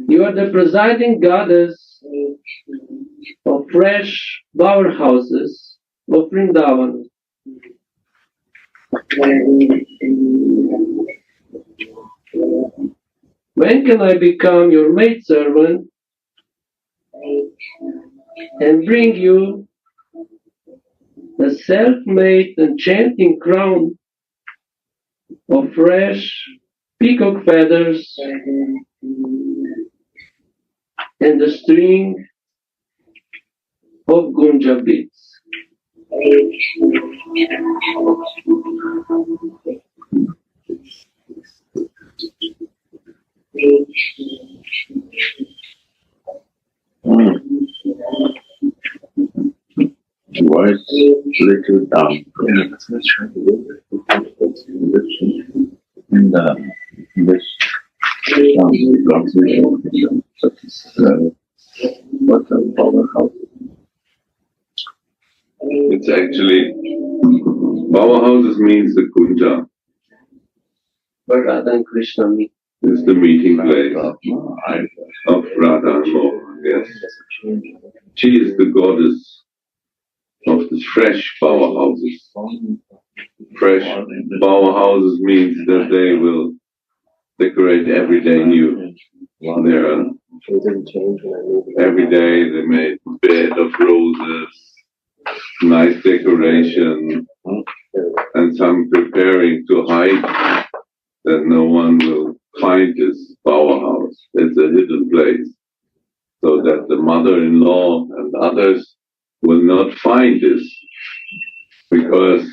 You are the presiding goddess of fresh powerhouses of Vrindavan. When can I become your maidservant and bring you a self-made enchanting crown of fresh peacock feathers and a string of gunja beads? Voice little down. Yeah, that's right. In this conversation, what a powerhouse. It's actually, powerhouses means the kunja. But Radha and Krishna meet. Is the meeting place of Radha and Mohan, yes. She is the goddess of the fresh powerhouses. Fresh powerhouses means that they will decorate every day new. Every day they made bed of roses, nice decoration, and some preparing to hide that no one will find this powerhouse. It's a hidden place, so that the mother-in-law and others will not find this, because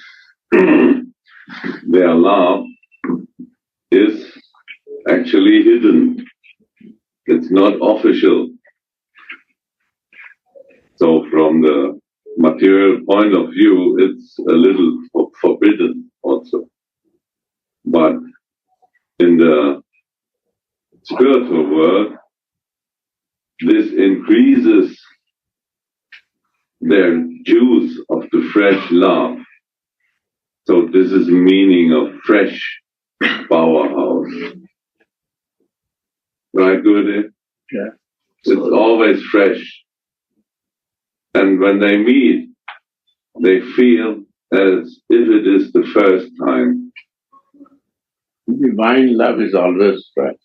their love is actually hidden. It's not official. So from the material point of view, it's a little forbidden also. But in the spiritual world, this increases their juice of the fresh love. So this is meaning of fresh powerhouse. Right, Guru? Yeah. It's always fresh. And when they meet, they feel as if it is the first time. Divine love is always fresh.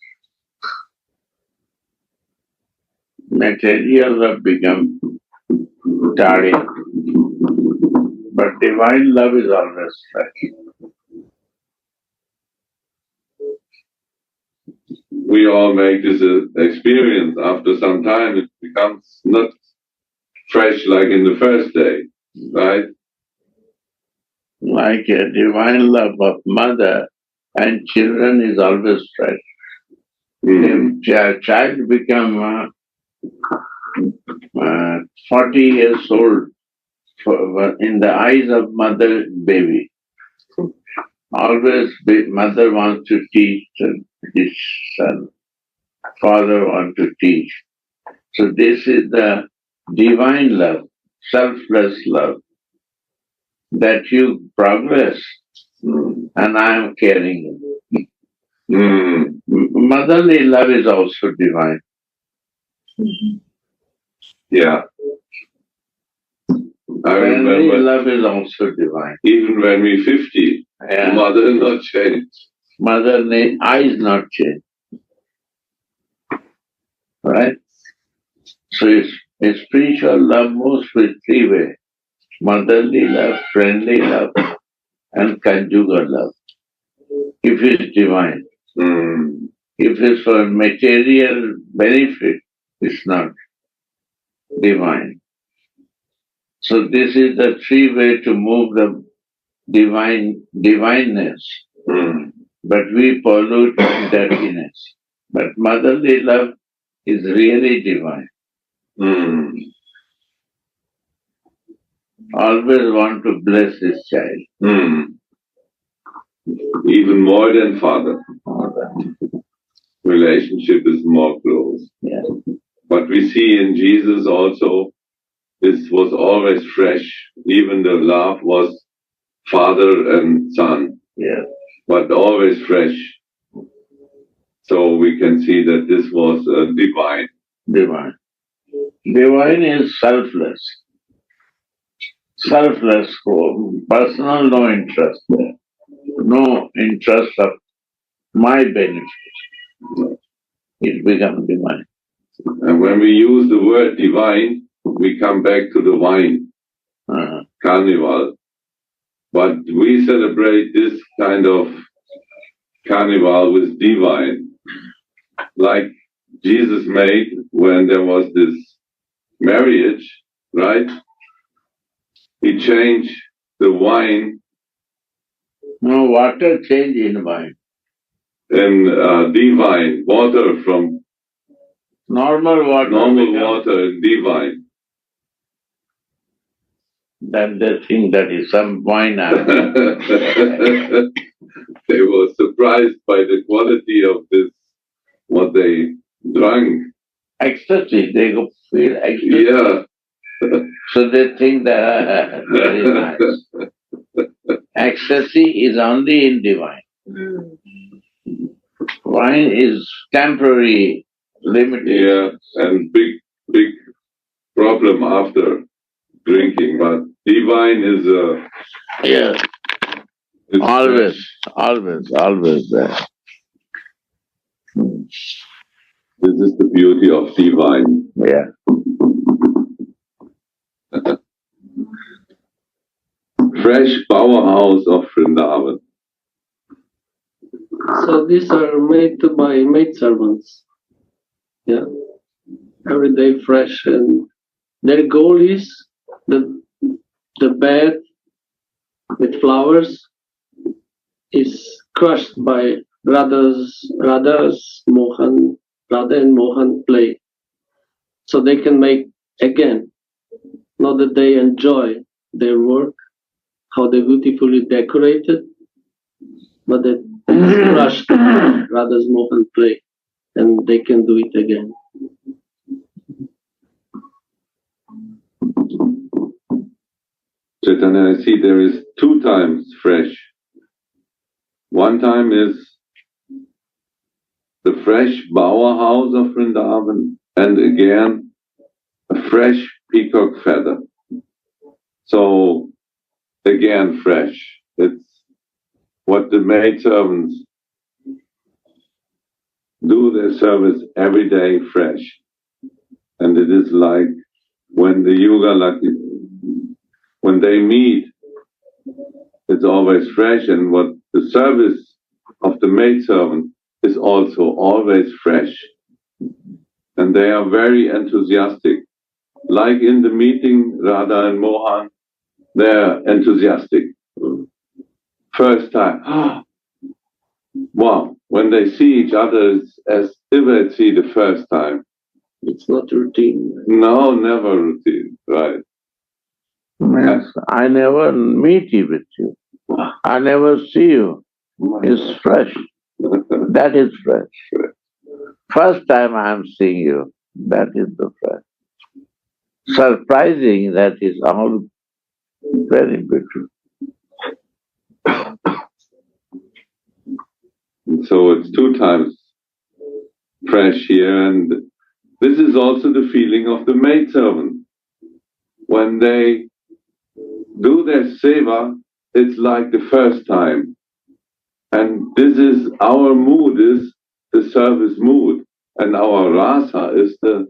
Material love becomes tardy, but divine love is always fresh. We all make this experience. After some time, it becomes not fresh like in the first day, right? Like a divine love of mother and children is always fresh. If a child become 40 years old in the eyes of mother baby, always mother wants to teach his son, father wants to teach. So this is the divine love, selfless love, that you progress and I am caring. Motherly love is also divine. Yeah. I Family remember love is also divine. even when we're 50, Yeah. mother not changed. Motherly eyes not change. Right? So it's spiritual love moves with three ways. Motherly love, friendly love, and conjugal love. If it's divine. If it's for material benefit, it's not divine. So this is the three way to move the divineness. But we pollute dirtiness. But motherly love is really divine. Always want to bless his child. Even more than father. Relationship is more close. Yeah. But we see in Jesus also, this was always fresh. Even the love was father and son. Yeah. But always fresh. So we can see that this was divine. Divine. Divine is selfless. Selfless, personal, no interest. No interest of my benefit. It becomes divine. And when we use the word divine, we come back to the wine, carnival. But we celebrate this kind of carnival with divine, like Jesus made when there was this marriage, right? He changed the wine No, water change in wine. and divine, water from Normal water. normal water and divine. Then they think that is some wine. They were surprised by the quality of this, what they drank. Ecstasy, they go feel ecstasy. Yeah. So they think that very nice. Ecstasy is only in divine. Wine is temporary, limited. Yeah, and big problem after drinking, but divine is Yeah. Always there. This is the beauty of divine. Yeah. Fresh powerhouse of Vrindavan. So these are made by maidservants. Yeah. Every day fresh, and their goal is the bed with flowers is crushed by Radha and Mohan play. So they can make again. Not that they enjoy their work, how they beautifully decorated, but they crushed Radha's Mohan play, and they can do it again. Chaitanya, I see there is 2 times fresh. One time is the fresh bower house of Vrindavan, and again a fresh peacock feather. So again fresh. It's what the maidservants do their service every day fresh. And it is like when the Yuga Laki, when they meet, it's always fresh, and what the service of the maidservant is also always fresh. And they are very enthusiastic. Like in the meeting, Radha and Mohan, they're enthusiastic. First time, wow, when they see each other, it's as if they see the first time. It's not routine. No, never routine, right. Yes, I never meet you with you. I never see you. It's fresh. That is fresh. First time I am seeing you, that is the fresh. Surprising, that is all very beautiful. So it's 2 times fresh here, and this is also the feeling of the maidservant. When they do their seva, it's like the first time. And this is our mood, is the service mood, and our rasa is the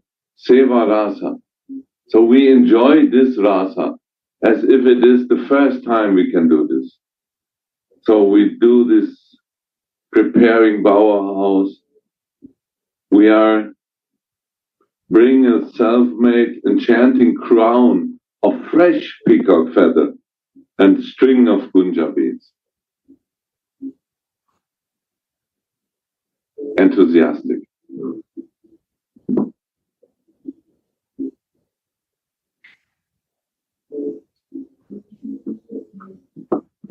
seva rasa. So we enjoy this rasa as if it is the first time we can do this. So we do this preparing bower house. We are bringing a self-made enchanting crown of fresh peacock feather and string of gunja beads. Enthusiastic.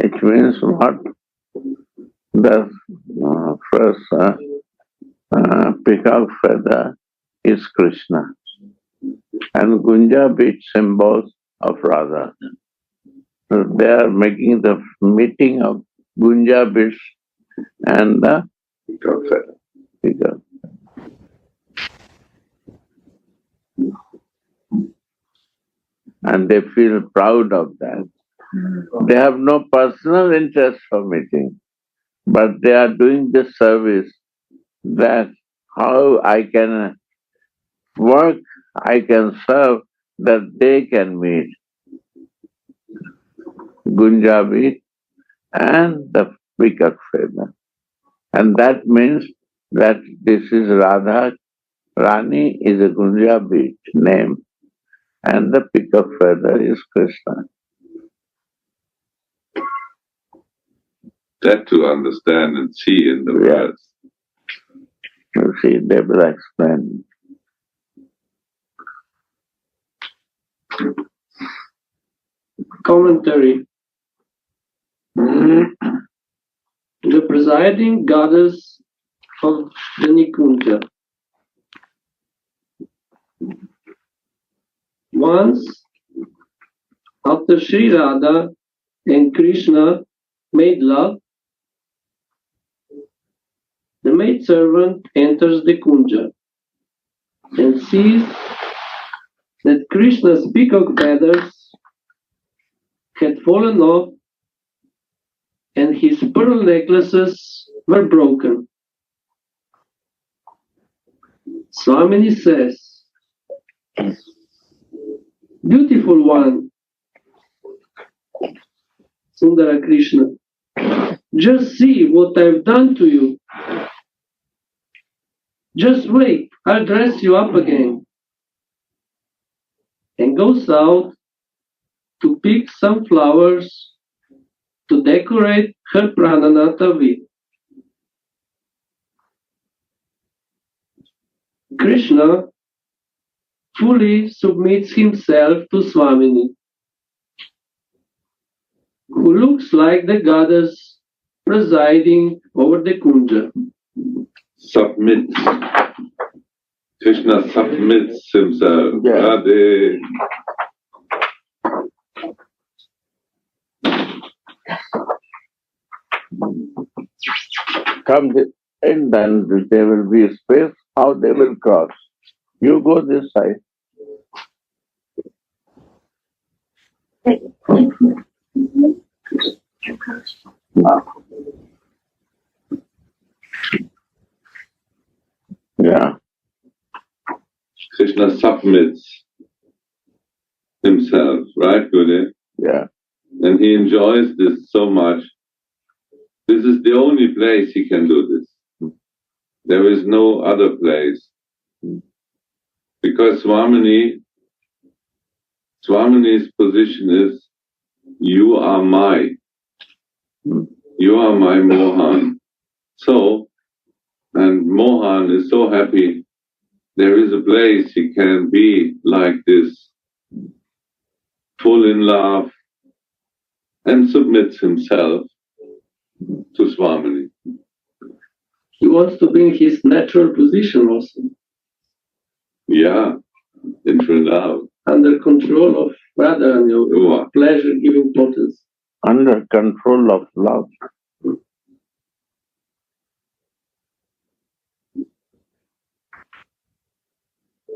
It means what? The first peacock feather is Krishna, and gunja bead symbols of Radha. So they are making the meeting of gunja beads and the Peacock feather. peacock and they feel proud of that. They have no personal interest for meeting, but they are doing this service that how I can work, I can serve, that they can meet Gunjabi and the peacock feather. And that means that this is Radha. Rani is a Gunjabi name, and the peacock feather is Krishna. That to understand and see in the words. You see, they will explain. Commentary. The presiding goddess of the Nikunja. Once, after Sri Radha and Krishna made love, the maidservant enters the kunja and sees that Krishna's peacock feathers had fallen off and his pearl necklaces were broken. Swamini says, "Beautiful one, Sundara Krishna, just see what I've done to you. Just wait, I'll dress you up again." And goes out to pick some flowers to decorate her prananata with. Krishna fully submits himself to Swamini, who looks like the goddess presiding over the kunja. Submits. Krishna submits himself. Yeah. Radhe. Come and then there will be a space, how they will cross. You go this side. Yeah. Krishna submits himself, right, Gurudev? Yeah. And he enjoys this so much. This is the only place he can do this. There is no other place. Because Swamini's position is, you are my Mohan. So, and Mohan is so happy, there is a place he can be like this, full in love, and submits himself to Swamini. He wants to bring his natural position also. Yeah, in Vrindavan. Under control of Radha and your pleasure-giving potency. Under control of love.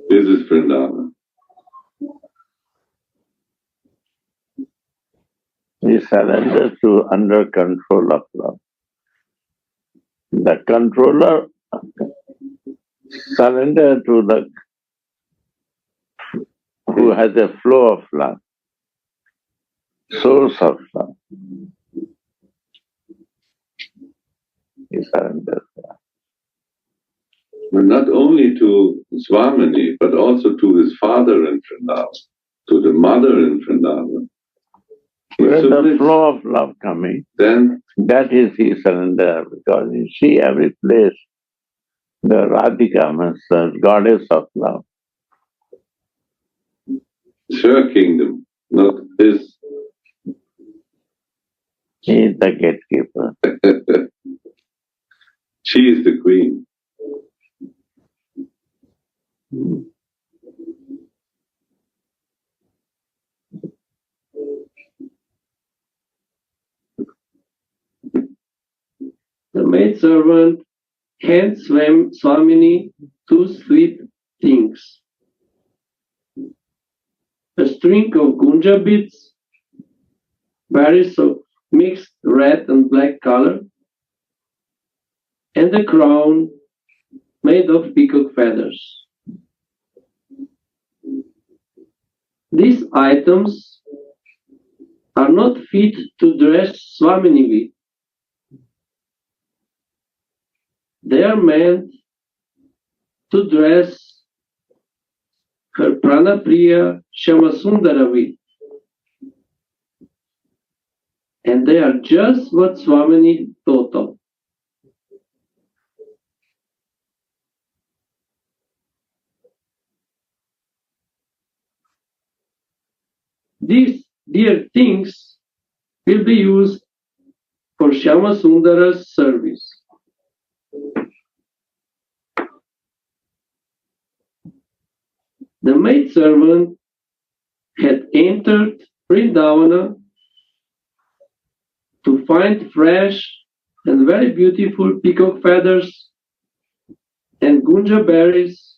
This is Vrindavan. He surrenders to under control of love. The controller surrender to the who has a flow of love, source of love. He surrenders. But not only to Swamini, but also to his father in Vrindavan, to the mother in Vrindavan. Where the flow of love coming, then that is he surrender, because you see every place, the Radhika means the goddess of love. it's her kingdom, not his. He is the gatekeeper. She is the queen. The maidservant hands Swamini two sweet things. a string of gunja beads, berries of mixed red and black color, and a crown made of peacock feathers. These items are not fit to dress Swamini with. They are meant to dress her Pranapriya Shyamasundara with. And they are just what Swamini thought of. These dear things will be used for Shyamasundara's service. The maidservant had entered Vrindavana to find fresh and very beautiful peacock feathers and gunja berries,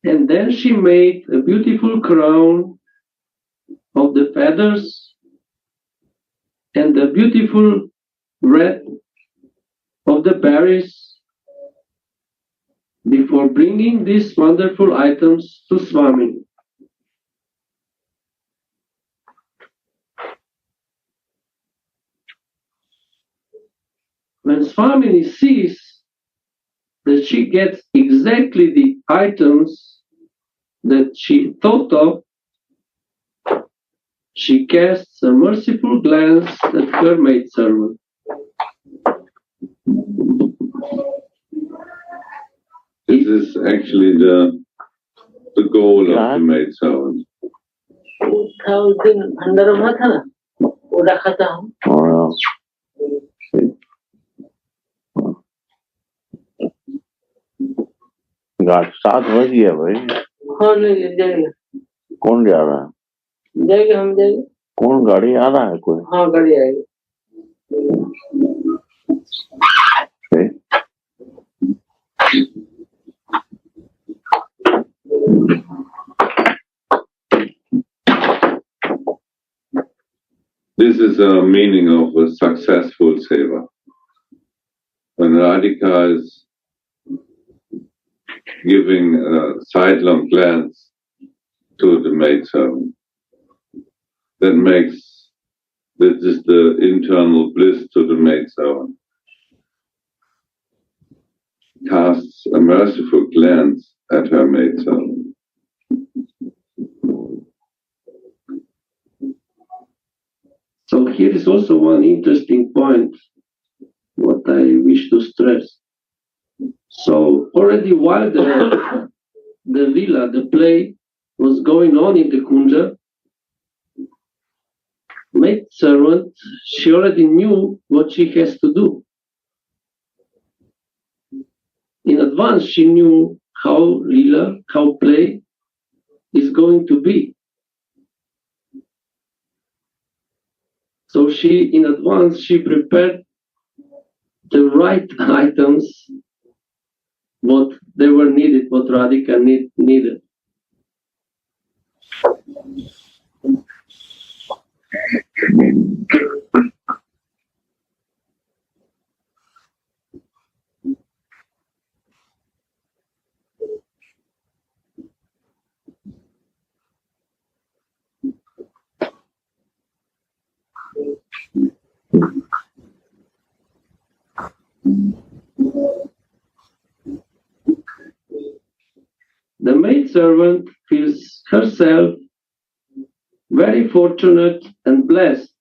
and then she made a beautiful crown of the feathers and the beautiful red of the berries before bringing these wonderful items to Swami. When Swamini sees that she gets exactly the items that she thought of, she casts a merciful glance at her maidservant. This is actually the goal of the maidservant. घाट 7 बज गया भाई। हाँ नहीं जाएंगे। कौन जा रहा है? जाएंगे हम जाएंगे। कौन गाड़ी आ रहा है कोई? हाँ गाड़ी आएगी। This is a meaning of a successful seva. When Radhika is giving a sidelong glance to the maidservant, this is the internal bliss to the maidservant. Casts a merciful glance at her maidservant. So here is also one interesting point, what I wish to stress. So already while the lila, the play, was going on in the kunja, maidservant, she already knew what she has to do. In advance, she knew how lila, how play is going to be. So in advance, she prepared the right items, what they were needed, what Radhika needed. The maidservant feels herself very fortunate and blessed,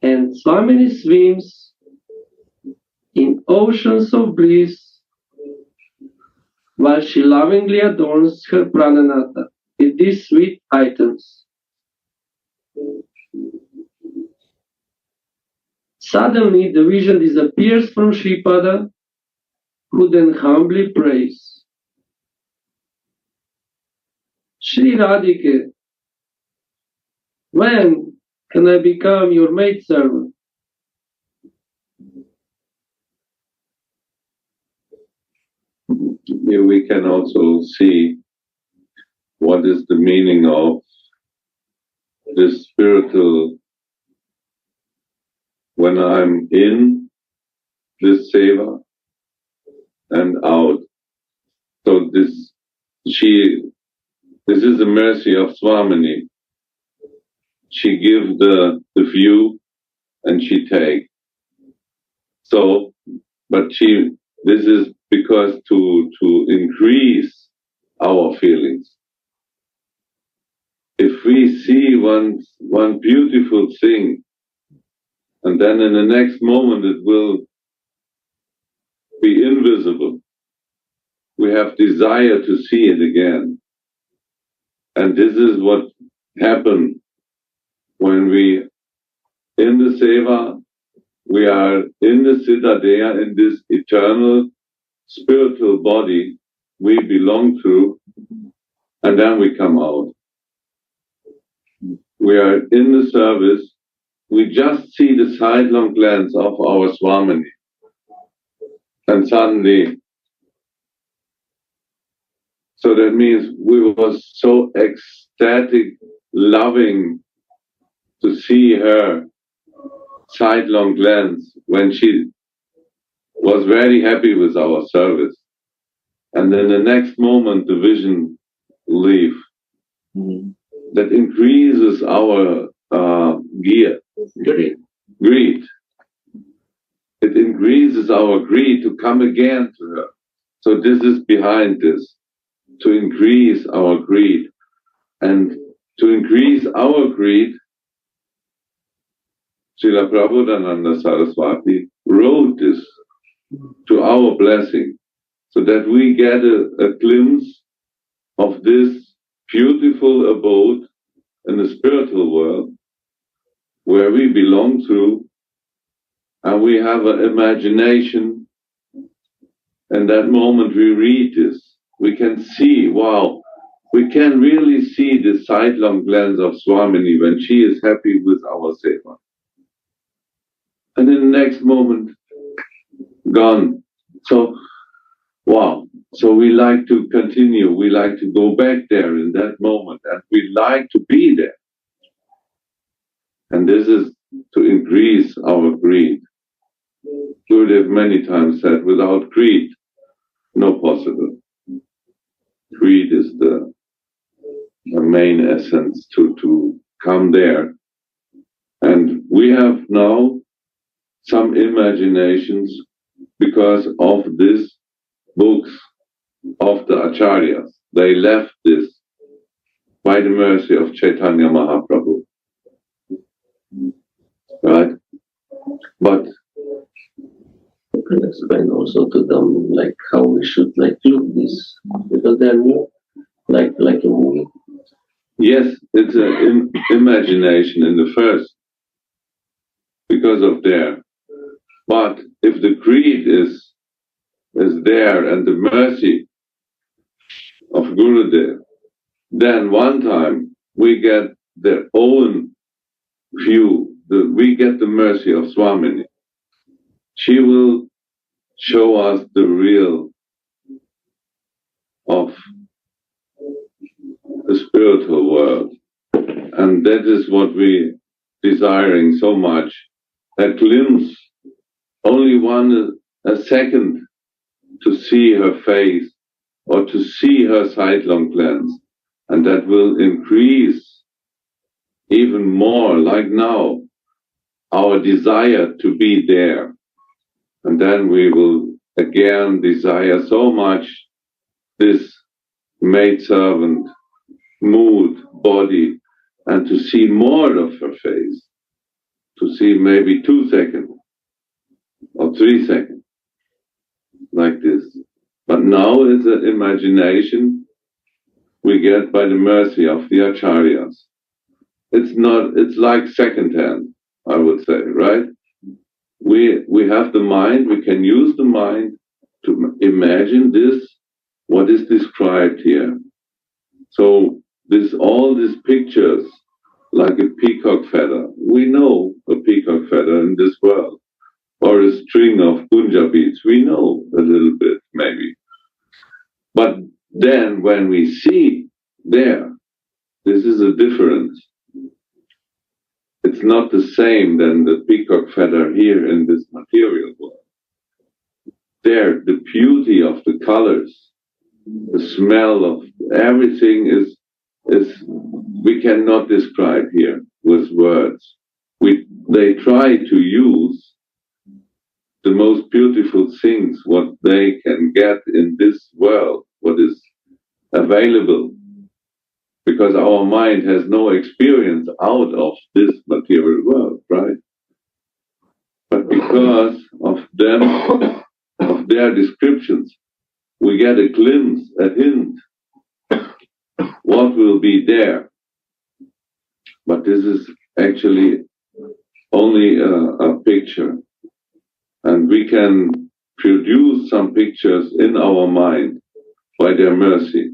and Swamini swims in oceans of bliss while she lovingly adorns her prananata with these sweet items. Suddenly the vision disappears from Shripada, who then humbly prays, Shri Radhike, when can I become your maidservant? Here we can also see what is the meaning of this spiritual, when I'm in this seva and out. So this is the mercy of Swamini. She gives the view and she takes. So, but this is because to increase our feelings. If we see one beautiful thing, and then in the next moment it will be invisible, we have desire to see it again. And this is what happened when we, in the seva, we are in the Siddhadeha, in this eternal spiritual body we belong to, and then we come out. We are in the service, we just see the sidelong glance of our Swamini, and suddenly, so that means we were so ecstatic, loving to see her sidelong glance when she was very happy with our service. And then the next moment the vision leave. That increases our greed. It increases our greed to come again to her. So this is behind this, to increase our greed. And to increase our greed, Srila Prabodhananda Saraswati wrote this to our blessing, so that we get a glimpse of this beautiful abode in the spiritual world where we belong to, and we have an imagination. In that moment we read this, we can see, wow, we can really see the sidelong glance of Swamini when she is happy with our seva. And in the next moment, gone. So, wow. So we like to continue, we like to go back there in that moment, and we like to be there. And this is to increase our greed. Gurudev many times said, without greed, no possible. Greed is the main essence to come there. And we have now some imaginations because of these books of the Acharyas. They left this by the mercy of Chaitanya Mahaprabhu. Right? But you can explain also to them like how we should like look this, because they're new, like a movie. yes, it's an imagination in the first, because of there. But if the greed is there and the mercy of Gurudev, then one time we get their own view, we get the mercy of Swamini. She will show us the real of the spiritual world. And that is what we desiring so much. A glimpse, only a second to see her face or to see her sidelong glance. And that will increase even more, like now, our desire to be there. And then we will again desire so much this maidservant mood, body, and to see more of her face, to see maybe 2 seconds or 3 seconds, like this. But now it's an imagination we get by the mercy of the Acharyas. It's like second-hand, I would say, right? We have the mind, we can use the mind to imagine this, what is described here. So all these pictures, like a peacock feather, we know a peacock feather in this world, or a string of gunja beads, we know a little bit maybe. But then when we see there different. It's not the same than the peacock feather here in this material world. There, the beauty of the colors, the smell of everything is we cannot describe here with words. They try to use the most beautiful things, what they can get in this world, what is available, because our mind has no experience out of this material world, right? But because of them, of their descriptions, we get a glimpse, a hint, what will be there. But this is actually only a picture. And we can produce some pictures in our mind by their mercy.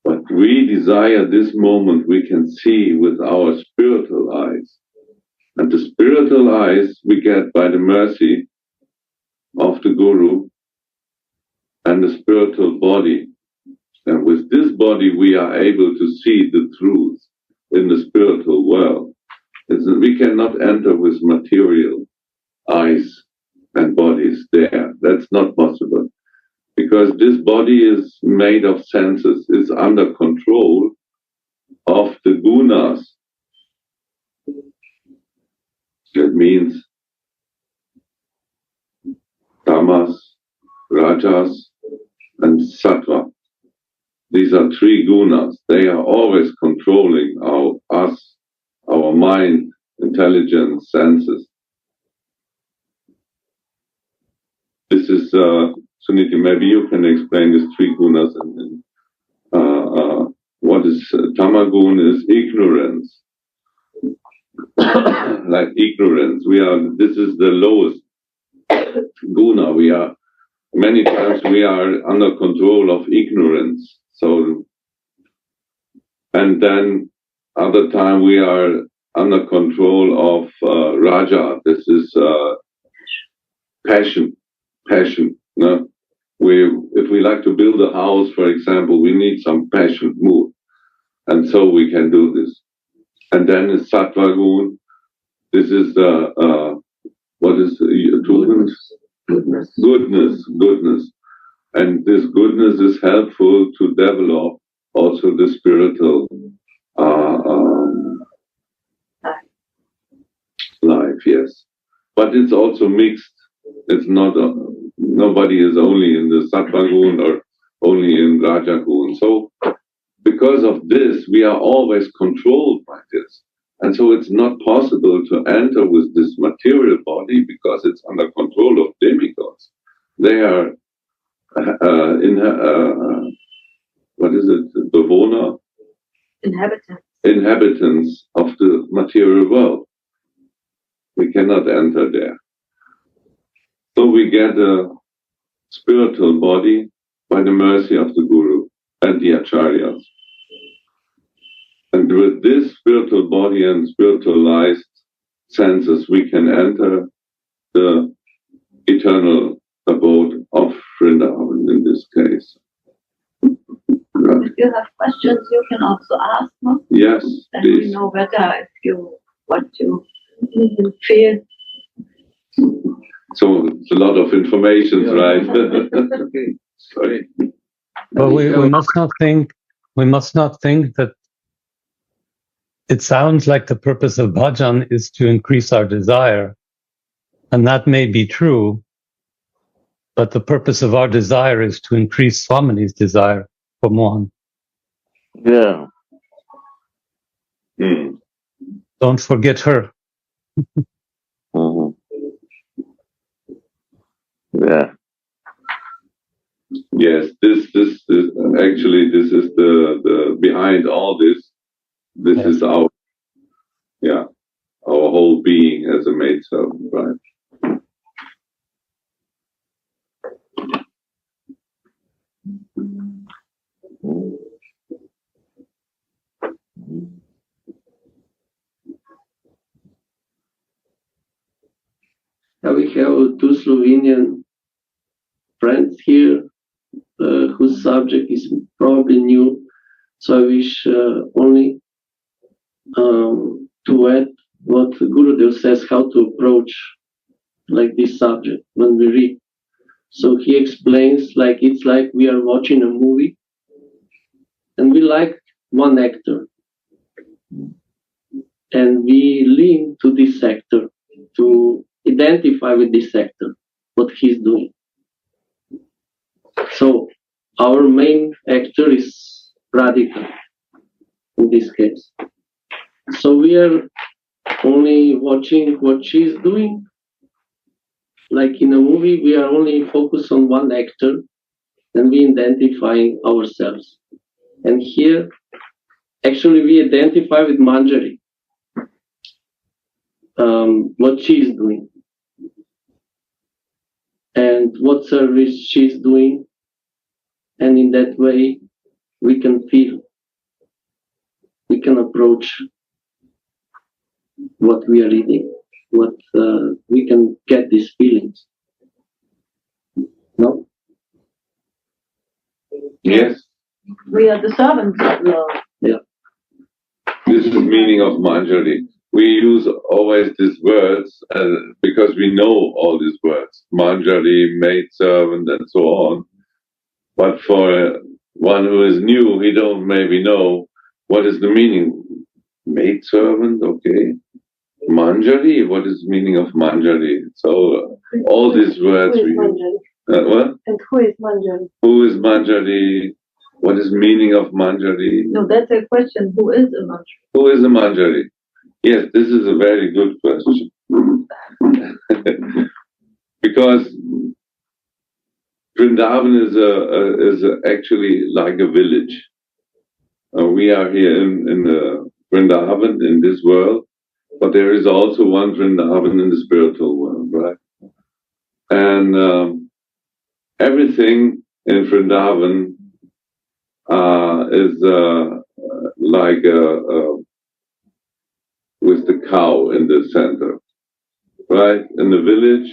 But we desire this moment we can see with our spiritual eyes. And the spiritual eyes we get by the mercy of the Guru and the spiritual body. And with this body we are able to see the truth in the spiritual world. We cannot enter with material eyes and bodies there. That's not possible. Because this body is made of senses, is under control of the gunas. That means tamas, rajas, and sattva. These are three gunas. They are always controlling us, our mind, intelligence, senses. This is, Sudhanidhi, maybe you can explain these three gunas. And what is tamagun is ignorance. Like ignorance. This is the lowest guna. Many times we are under control of ignorance. So, and then other time we are under control of raja. This is passion. No? If we like to build a house, for example, we need some passion mood, and so we can do this. And then is sattva gun. This is what is goodness, and this goodness is helpful to develop also the spiritual life. Yes, but it's also mixed. It's not nobody is only in the sattva gun or only in raja gun. So because of this, we are always controlled by this. And so it's not possible to enter with this material body because it's under control of demigods. They are Bewohner? Inhabitants of the material world. We cannot enter there. So we get a spiritual body by the mercy of the Guru and the Acharyas. And with this spiritual body and spiritualized senses, we can enter the eternal abode of Vrindavan in this case. If you have questions, you can also ask, no? Yes, then please. we know better if you want to feel. So it's a lot of information, right? Sorry. But we must not think that it sounds like the purpose of bhajan is to increase our desire. And that may be true, but the purpose of our desire is to increase Swamini's desire for Mohan. Yeah. Don't forget her. Mm-hmm. Yeah. Yes, this is actually this is the behind all this. This Yes. is our whole being as a maidservant, right? We have two Slovenian friends here whose subject is probably new, so I wish only to add what Gurudev says, how to approach like this subject when we read. So he explains like it's like we are watching a movie and we like one actor and we lean to this actor to identify with this actor, what he's doing. So our main actor is Radhika in this case. So we are only watching what she's doing. Like in a movie, we are only focused on one actor and we identifying ourselves. And here, actually, we identify with Manjari, what she's doing, and what service she's doing. And in that way, we can feel, we can approach what we are reading, what we can get these feelings. No? Yes. We are the servants of love. Yeah. This is the meaning of Manjari. We use always these words because we know all these words. Manjari, maidservant, and so on. But for one who is new, he don't maybe know what is the meaning. Maidservant, okay. Manjari, what is the meaning of Manjari? So all these words Who is we Manjari? what? And who is Manjari? Who is Manjari? What is meaning of Manjari? No, that's a question. Who is a mantra? Who is a Manjari? Yes, this is a very good question. Because Vrindavan is actually like a village. We are here in the Vrindavan, in this world, but there is also one Vrindavan in the spiritual world, right? And everything in Vrindavan is like with the cow in the center, right? In the village,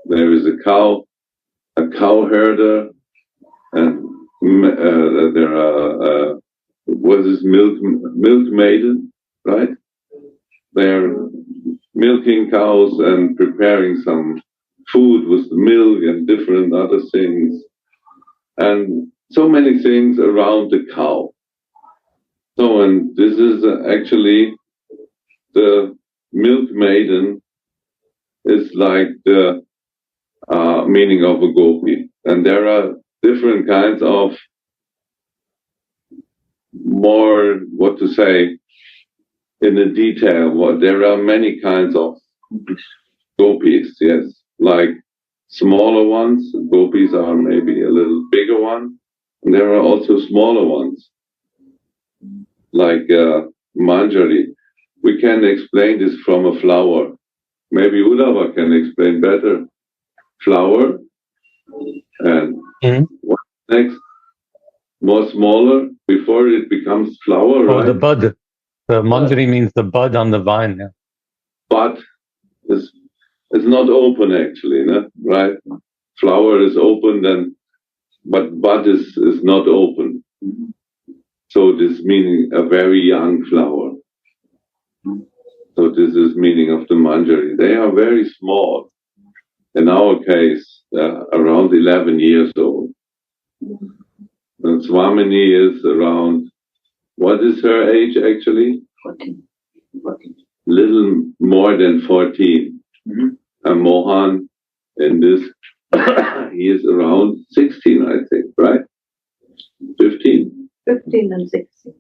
there is a cow herder, and there are what is milk maiden, right? They're milking cows and preparing some food with the milk and different other things, and so many things around the cow. So, and this is actually the milk maiden is like the meaning of a gopi. And there are different kinds of more, what to say, in the detail. There are many kinds of gopis, yes. Like smaller ones, gopis are maybe a little bigger one. And there are also smaller ones, like Manjari. We can explain this from a flower. Maybe Uddhava can explain better. Flower, and what next? More smaller before it becomes flower, right? Oh, the bud. The Manjari means the bud on the vine. Yeah. Bud is not open actually, no? Right? Flower is open, then, but bud is not open. So this meaning a very young flower. So this is meaning of the Manjari. They are very small. In our case, around 11 years old. And Swamini is around, what is her age actually? 14. Little more than 14. Mm-hmm. And Mohan, in this, he is around 16, I think, right? 15? 15 and 16.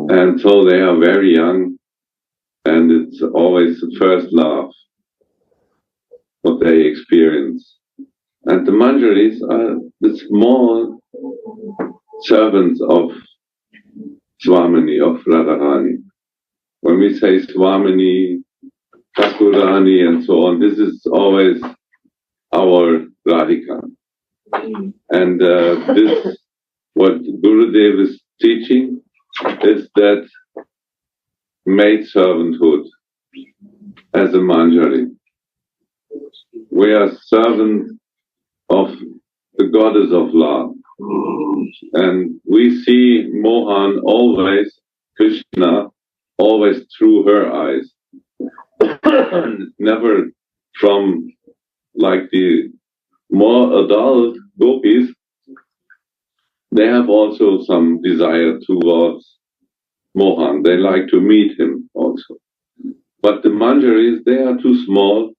And so they are very young, and it's always the first love, what they experience. And the Manjaris are the small servants of Swamini, of Radharani. When we say Swamini, Thakurani, and so on, this is always our Radhika. And this, what Gurudev is teaching, is that maid servanthood as a Manjari. We are servants of the goddess of love. And we see Mohan always Krishna always through her eyes. Never from like the more adult gopis. They have also some desire towards Mohan. They like to meet him also. But the Manjaris, they are too small.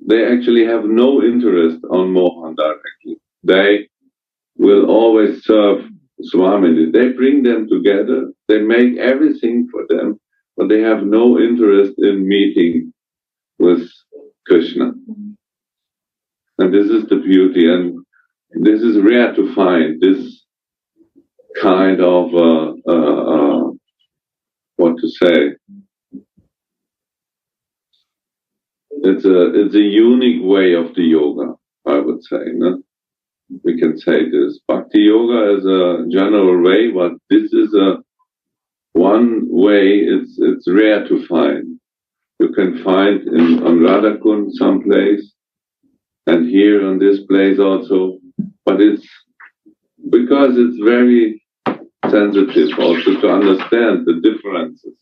They actually have no interest on Mohan directly. They will always serve Swamini. They bring them together. They make everything for them, but they have no interest in meeting with Krishna. And this is the beauty. And this is rare to find, this kind of, what to say, it's a unique way of the yoga, I would say. No? We can say this. Bhakti yoga is a general way, but this is a one way. It's rare to find. You can find on Radha Kund someplace, and here on this place also. But it's because it's very sensitive also to understand the differences,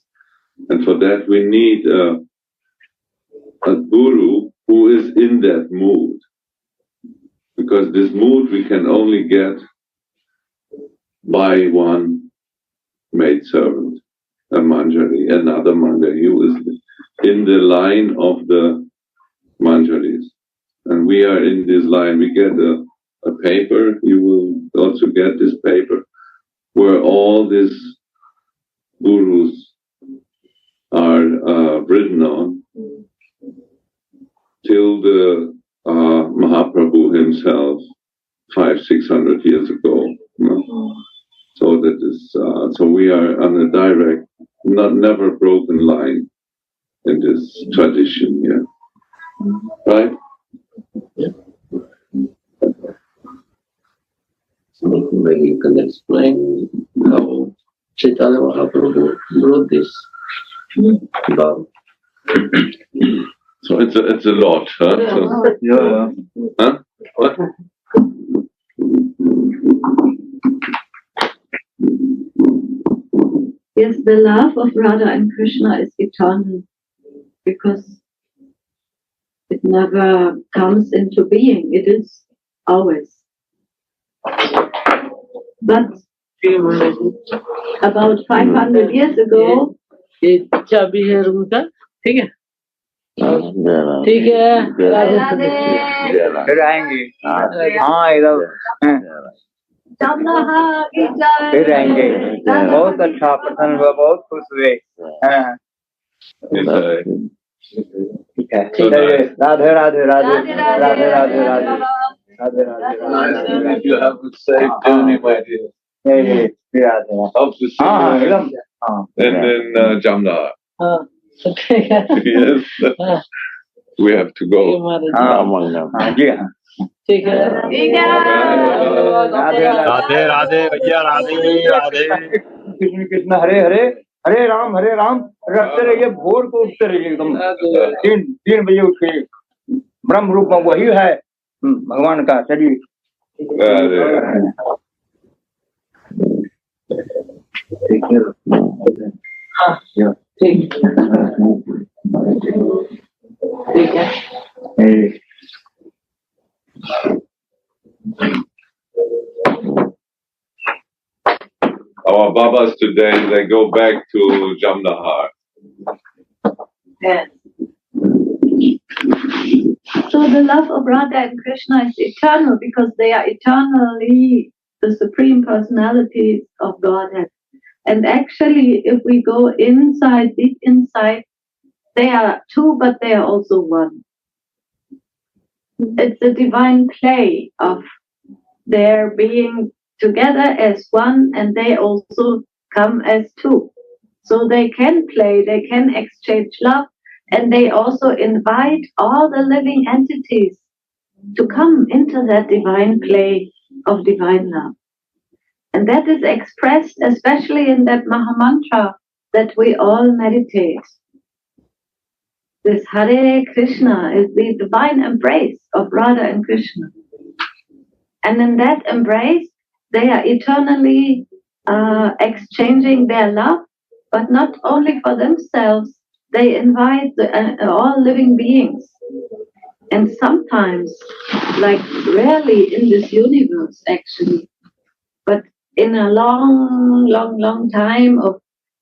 and for that we need a guru who is in that mood, because this mood we can only get by one maidservant, a Manjari, another Manjari who is in the line of the Manjaris. And we are in this line. We get a paper, you will also get this paper, where all these gurus are written on, till the Mahaprabhu himself, 500-600 years ago. No? So that is, so we are on a direct, never broken line in this tradition here, right? Yeah. So maybe you can explain how Chaitanya Mahaprabhu wrote this down. So it's a lot, huh? So, Yeah. huh? What? Yes, the love of Radha and Krishna is eternal because it never comes into being. It is always. But about 500 years ago, ये चाबी है room का, ठीक है ठीक है फिर आएंगे हाँ इधर फिर आएंगे बहुत अच्छा प्रसन्न हुआ बहुत खुश हुए हाँ ठीक है Radhe Radhe Radhe Radhe Radhe Radhe Radhe Radhe You have the same journey, my dear. Radhe Of the हाँ same एकदम हाँ and then Jamna. हाँ ठीक है Yes. We have to go. हाँ जी हाँ ठीक है राधे राधे भैया राधे राधे कृष्ण कृष्ण हरे हरे हरे राम रखते रहिए भोर को उठते रहिए एकदम 3 बजे उठ के ब्रह्म रूप में वही है भगवान का शरीर हाँ ठीक ठीक है Our Babas today, they go back to Jamnahar. yes. So the love of Radha and Krishna is eternal because they are eternally the supreme personalities of Godhead. And actually, if we go inside, deep inside, they are two, but they are also one. It's a divine play of their being together as one, and they also come as two. So they can play, they can exchange love, and they also invite all the living entities to come into that divine play of divine love. And that is expressed especially in that Mahamantra that we all meditate. This Hare Krishna is the divine embrace of Radha and Krishna. And in that embrace, they are eternally exchanging their love But not only for themselves, they invite all living beings. And sometimes, like rarely in this universe actually, but in a long, long, long time of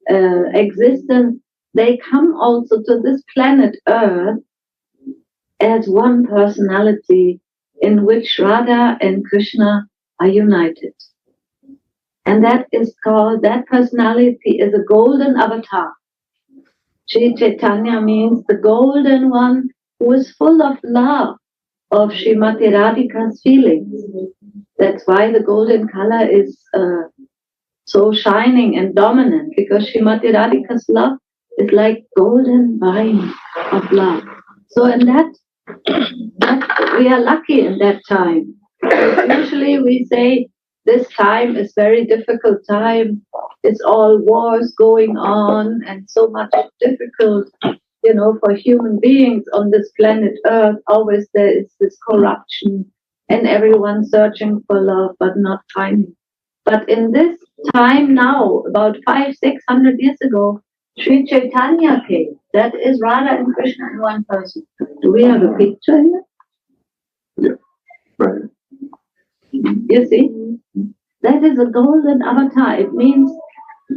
existence, they come also to this planet Earth as one personality in which Radha and Krishna are united. And that personality is a golden avatar. Sri Chaitanya means the golden one who is full of love of Srimati Radhika's feelings. That's why the golden color is so shining and dominant, because Srimati Radhika's love is like golden wine of love. So in that we are lucky in that time. Usually we say this time is very difficult time. It's all wars going on and so much difficult, for human beings on this planet Earth. Always there is this corruption and everyone searching for love but not finding. But in this time now, about 500-600 years ago, Sri Chaitanya came. That is Radha and Krishna in one person. Do we have a picture here? Yeah, right. You see? That is a golden avatar. It means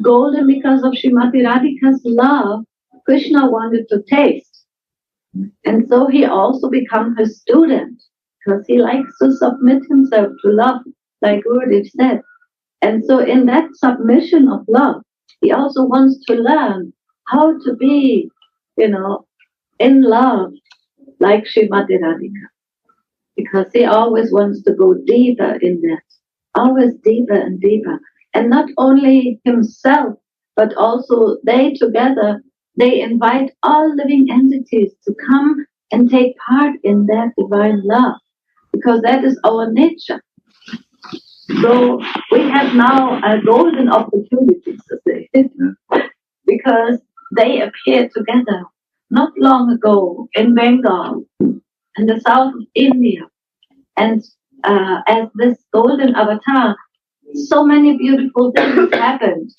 golden because of Srimati Radhika's love. Krishna wanted to taste. And so he also became her student, because he likes to submit himself to love, like Gurudev said. And so in that submission of love, he also wants to learn how to be, in love, like Srimati Radhika. Because he always wants to go deeper in that, always deeper and deeper. And not only himself, but also they together, they invite all living entities to come and take part in that divine love, because that is our nature. So we have now a golden opportunity to say, because they appeared together not long ago in Bengal, in the south of India. And as this golden avatar, so many beautiful things happened.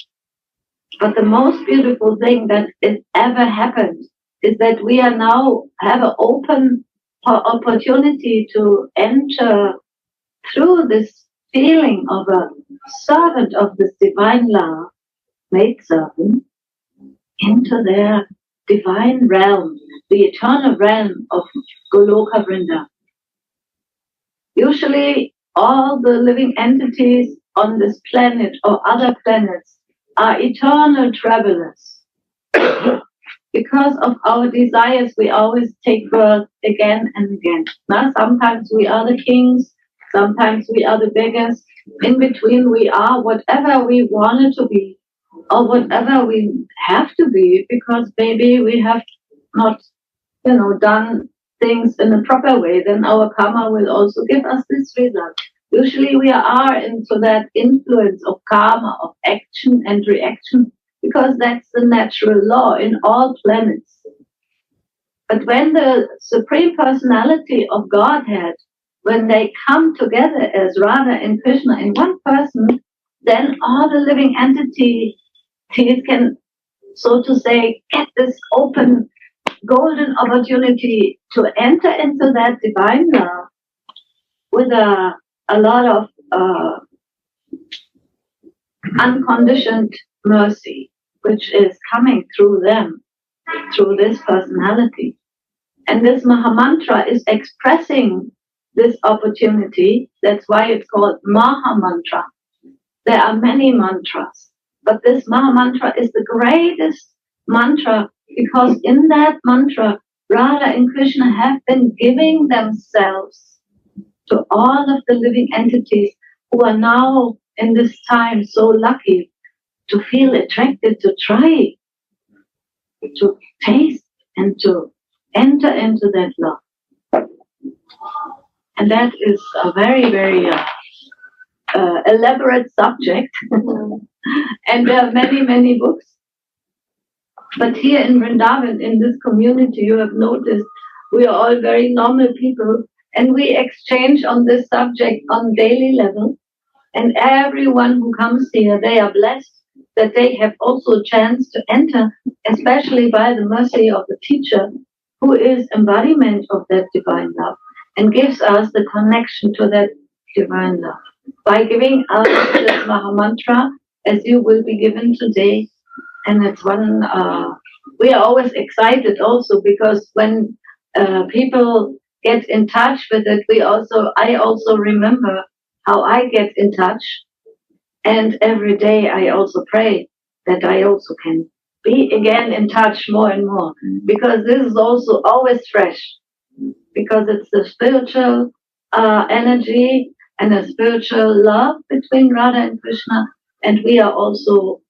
But the most beautiful thing that has ever happened is that we are now have an open opportunity to enter through this feeling of a servant of this divine love, made servant, into their divine realm, the eternal realm of Goloka Vrindavan. Usually, all the living entities on this planet or other planets are eternal travelers. Because of our desires, we always take birth again and again. Now, sometimes we are the kings, sometimes we are the beggars. In between, we are whatever we wanted to be, or whatever we have to be, because maybe we have not, done things in a proper way. Then our karma will also give us this result. Usually we are into that influence of karma, of action and reaction, because that's the natural law in all planets. But when the Supreme Personality of Godhead, when they come together as Radha and Krishna in one person, then all the living entities can, so to say, get this open golden opportunity to enter into that divine love with a lot of unconditioned mercy, which is coming through them, through this personality. And this Mahamantra is expressing this opportunity. That's why it's called Mahamantra. There are many mantras, but this Mahamantra is the greatest mantra, because in that mantra, Radha and Krishna have been giving themselves to all of the living entities who are now in this time so lucky to feel attracted to try, to taste and to enter into that love. And that is a very, very elaborate subject. And there are many, many books. But here in Vrindavan, in this community, you have noticed, we are all very normal people, and we exchange on this subject on daily level. And everyone who comes here, they are blessed that they have also a chance to enter, especially by the mercy of the teacher, who is embodiment of that divine love and gives us the connection to that divine love. By giving us this Maha Mantra, as you will be given today, and it's one, we are always excited also because when people get in touch with it, I also remember how I get in touch. And every day I also pray that I also can be again in touch more and more, because this is also always fresh, because it's the spiritual energy and a spiritual love between Radha and Krishna, and we are also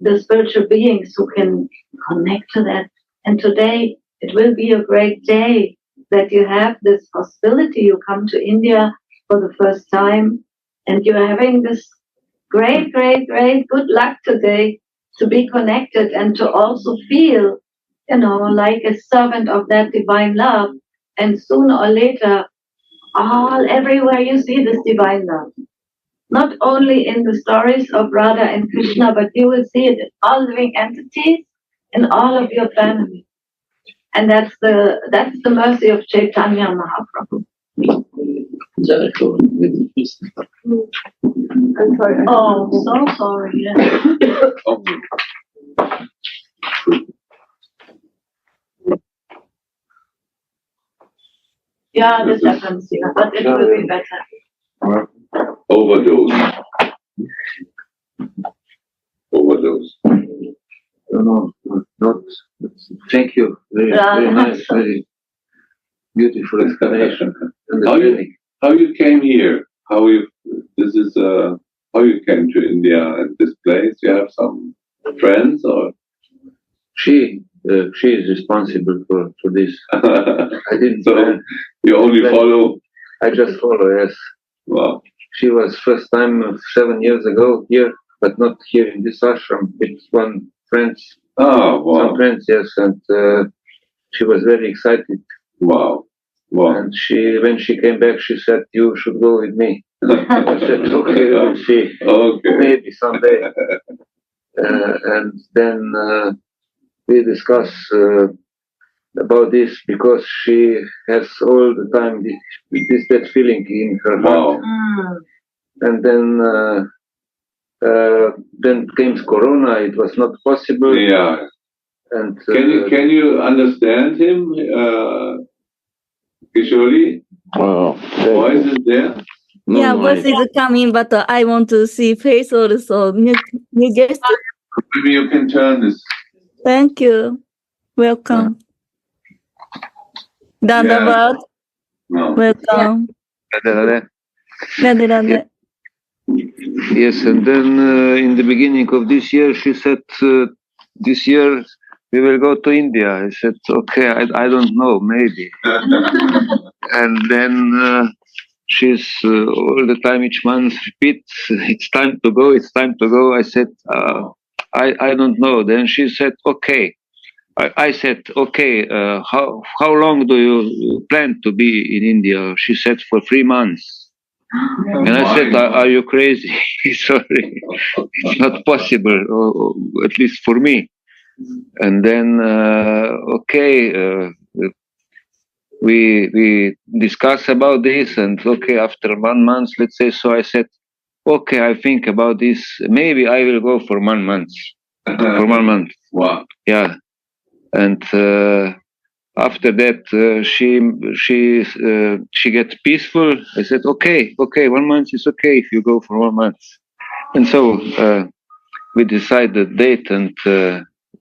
the spiritual beings who can connect to that. And today it will be a great day that you have this possibility. You come to India for the first time, and you're having this great good luck today to be connected and to also feel, like a servant of that divine love. And sooner or later, everywhere you see this divine love. Not only in the stories of Radha and Krishna, but you will see it in all living entities, in all of your family. And that's the mercy of Chaitanya Mahaprabhu. Oh, so sorry. Yeah, this happens, but it will be better. Overdose. No, not. Thank you. Very nice, very beautiful explanation. How you came here? How you came to India and this place? You have some friends or? She is responsible for this. I didn't. So you only follow? I just follow. Yes. Wow. She was first time 7 years ago here, but not here in this ashram. It's one friends. Oh, wow. Some friends, yes, and she was very excited. Wow. Wow. And when she came back, she said, "You should go with me." I said, "Okay, we'll see. Okay. Maybe someday." And then we discuss about this because she has all the time that feeling in her heart. Wow. And then came Corona. It was not possible. Yeah. And can you understand him, Kishori? Wow. Voice is there? Yeah, voice is coming, but I want to see face also. New guest. Maybe you can turn this. Thank you. Welcome. Dandavat. No. Welcome. Radhe. Yes, and then in the beginning of this year, she said, this year we will go to India. I said, okay, I don't know, maybe. And then she's all the time, each month repeats, it's time to go, it's time to go. I said, I don't know. Then she said, okay. I said, okay, how long do you plan to be in India? She said, for 3 months. And I said, are you crazy? Sorry, it's not possible, or at least for me. And then, we discuss about this, and okay, after 1 month, let's say, so I said, okay, I think about this. Maybe I will go for 1 month. For 1 month. Wow. Yeah. And after that, she gets peaceful. I said, okay, 1 month is okay if you go for 1 month. And so we decided the date, and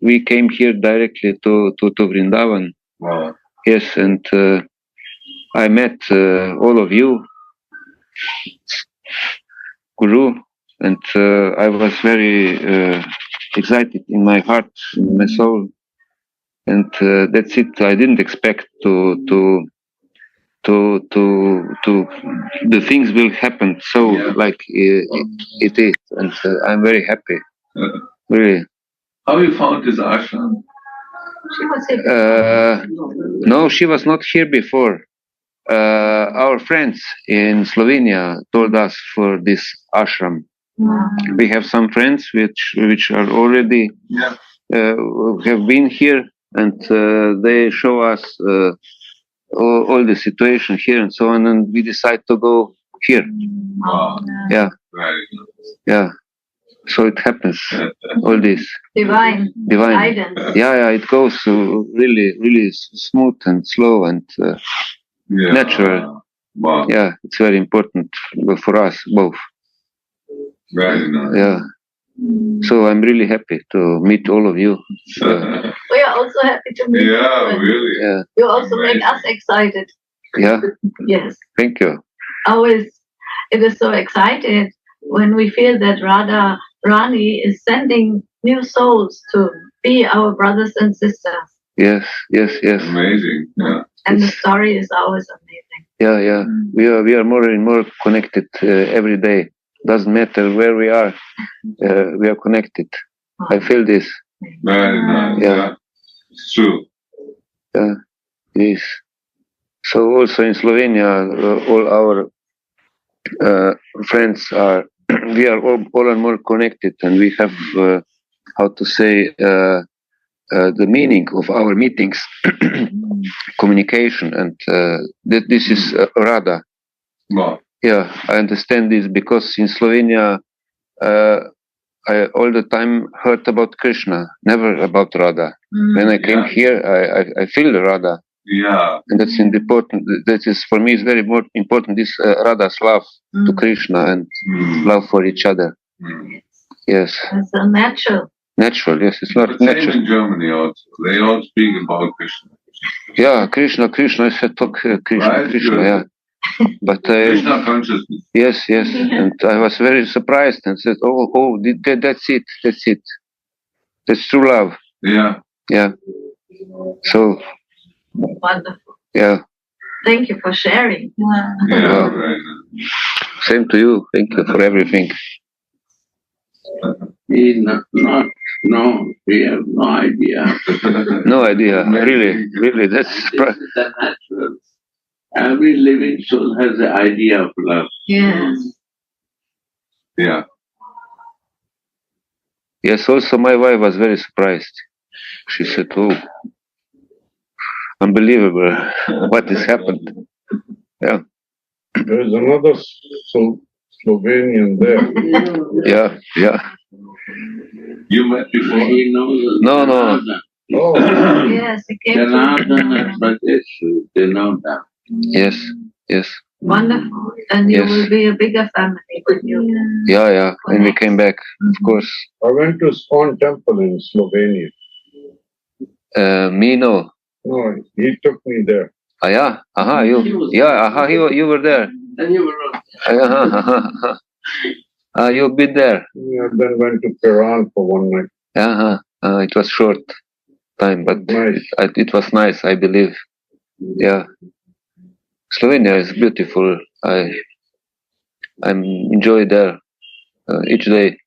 we came here directly to Vrindavan. Wow. Yes, and I met all of you, Guru, and I was very excited in my heart, in my soul. And that's it. I didn't expect to the things will happen so like it is, and I'm very happy. Really. How you found this ashram? No, she was not here before. Our friends in Slovenia told us for this ashram. We have some friends which are already have been here, and they show us all the situation here and so on, and we decide to go here. Wow. Yeah, Very nice. yeah. So it happens. All this Divine. Guidance. Yeah, it goes really smooth and slow and natural. Wow. Yeah, it's very important for us both. Very nice. Yeah. So I'm really happy to meet all of you. We are also happy to meet you. Yeah, really. Yeah. You also make us excited. Yeah. Yes. Thank you. Always, it is so excited when we feel that Radha Rani is sending new souls to be our brothers and sisters. Yes. Amazing. Yeah. And the story is always amazing. Yeah. We are more and more connected every day. Doesn't matter where we are connected. I feel this. Very nice. Yeah. It's true. Yeah, it is. So also in Slovenia, all our friends are. We are all and more connected, and we have how to say the meaning of our meetings, communication, and this is Radha. Wow. Yeah, I understand this because in Slovenia, I all the time heard about Krishna, never about Radha. When I came here, I feel Radha. Yeah. And that's important. That is for me is very important. This Radha's love to Krishna and love for each other. Yes. It's so natural. Natural. Yes, it's not But same natural. in Germany also. They all speak about Krishna. Yeah, Krishna. I said talk Krishna. Right, Krishna. good. Yeah. But Krishna consciousness. yes, and I was very surprised and said, "Oh, that's it. That's true love." Yeah. Yeah. So Wonderful. yeah. Thank you for sharing. Yeah, very nice. Same to you. Thank you for everything. We have no idea. No idea. Really. That's This is the natural. Every living soul has the idea of love. Yes. Yeah. yes. Also, my wife was very surprised. She said, "Oh, unbelievable! What has happened?" Yeah. There is another Slovenian there. Yeah. You met before? He knows No. Radha. Oh. Yes, it came Janardhan and Pradesh, they know that. Yes. Wonderful. And you Yes. will be a bigger family when you. Yeah. When we came back, of course. I went to Swan Temple in Slovenia. Me no. No, he took me there. Yeah. You were there. And you were You've been there. Yeah, then went to Tehran for one night. It was short time, but Nice. it was nice, I believe. Yeah. Slovenia is beautiful. I'm enjoy there each day,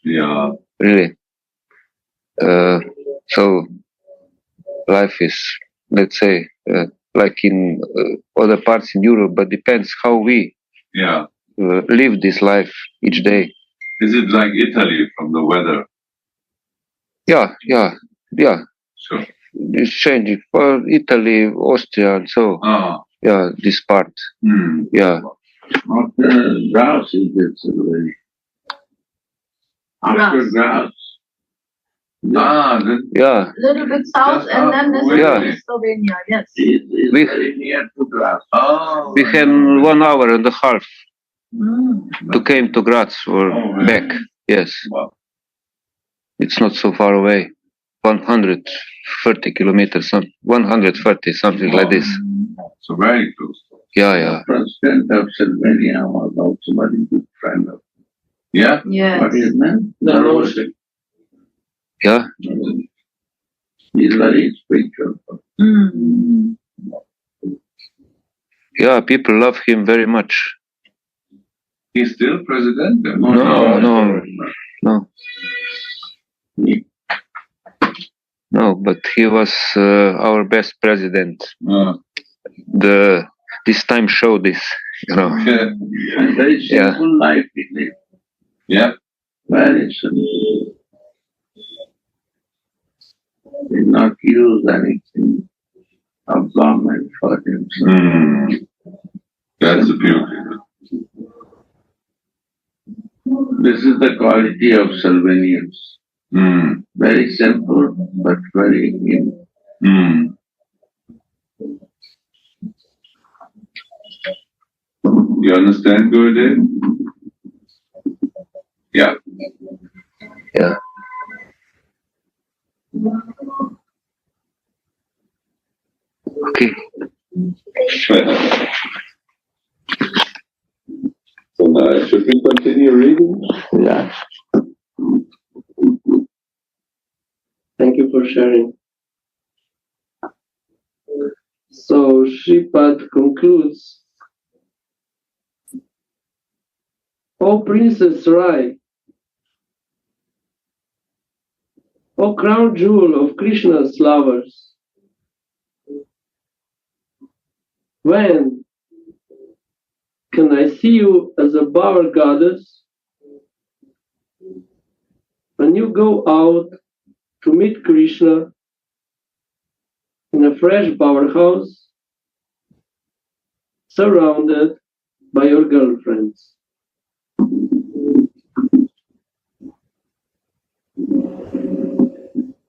Yeah. really. So life is, let's say, like in other parts in Europe, but depends how we Yeah. live this life each day. Is it like Italy from the weather? Yeah. Sure. It's changing for Italy, Austria, and so. Yeah, this part. Yeah. Not Graz is it, Slovenia. After Graz. Yeah. Little bit south, and then this is Slovenia. Yes. It's very near to Graz. We had 1 hour and a half to came to Graz or back. Yes. Wow. It's not so far away. 130 kilometers, 130, something like this. So very close. Yeah. President of Slovenia was also a very good friend of. Yeah? Yes. What is his name? Yeah. He's very spiritual. Yeah, people love him very much. He's still president? No, but he was our best president. This time show this, And very simple life he lived. Yeah. Very simple. Did not use anything of garment for himself. That's the beauty. This is the quality of Sylvanians. Very simple, but very deep. You understand, Gurudev? Yeah. Yeah. Okay. So now, should we continue reading? Yeah. Thank you for sharing. So Shripad concludes, O Princess Rai, O crown jewel of Krishna's lovers, when can I see you as a bower goddess? When you go out to meet Krishna in a fresh bower house, surrounded by your girlfriends.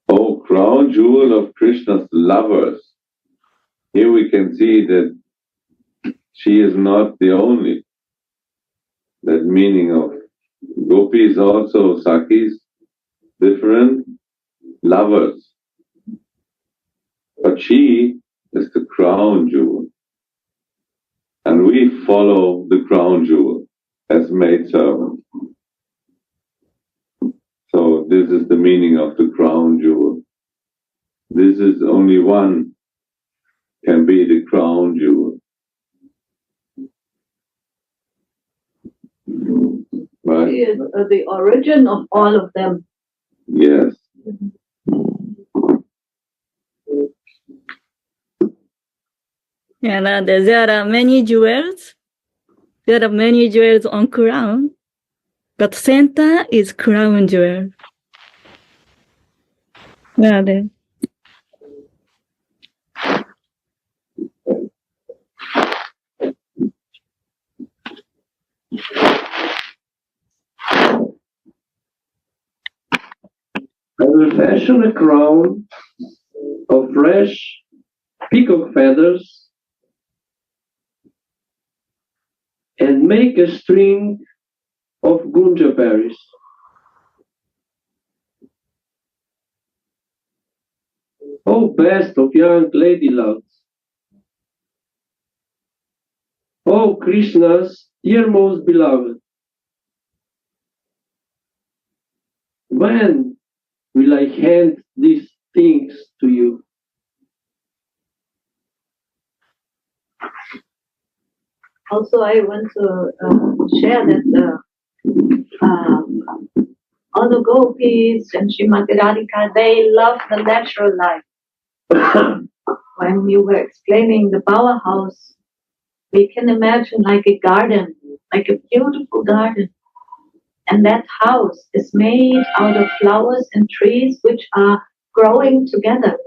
Oh, crown jewel of Krishna's lovers. Here we can see that she is not the only. That meaning of gopis also, sakis, different lovers. But she is the crown jewel. And we follow the crown jewel as maidservant. So this is the meaning of the crown jewel. This is only one can be the crown jewel. Right? He is the origin of all of them. Yes. And there are many jewels. There are many jewels on crown, but center is crown jewel. Radha. I will fashion a crown of fresh peacock feathers and make a string of gunja berries. O best of young lady loves, O Krishna's dearmost beloved, when will I hand these things to you? Also, I want to share that all the gopis and Srimati Radhika, they love the natural life. When you were explaining the powerhouse, we can imagine like a garden, like a beautiful garden. And that house is made out of flowers and trees which are growing together,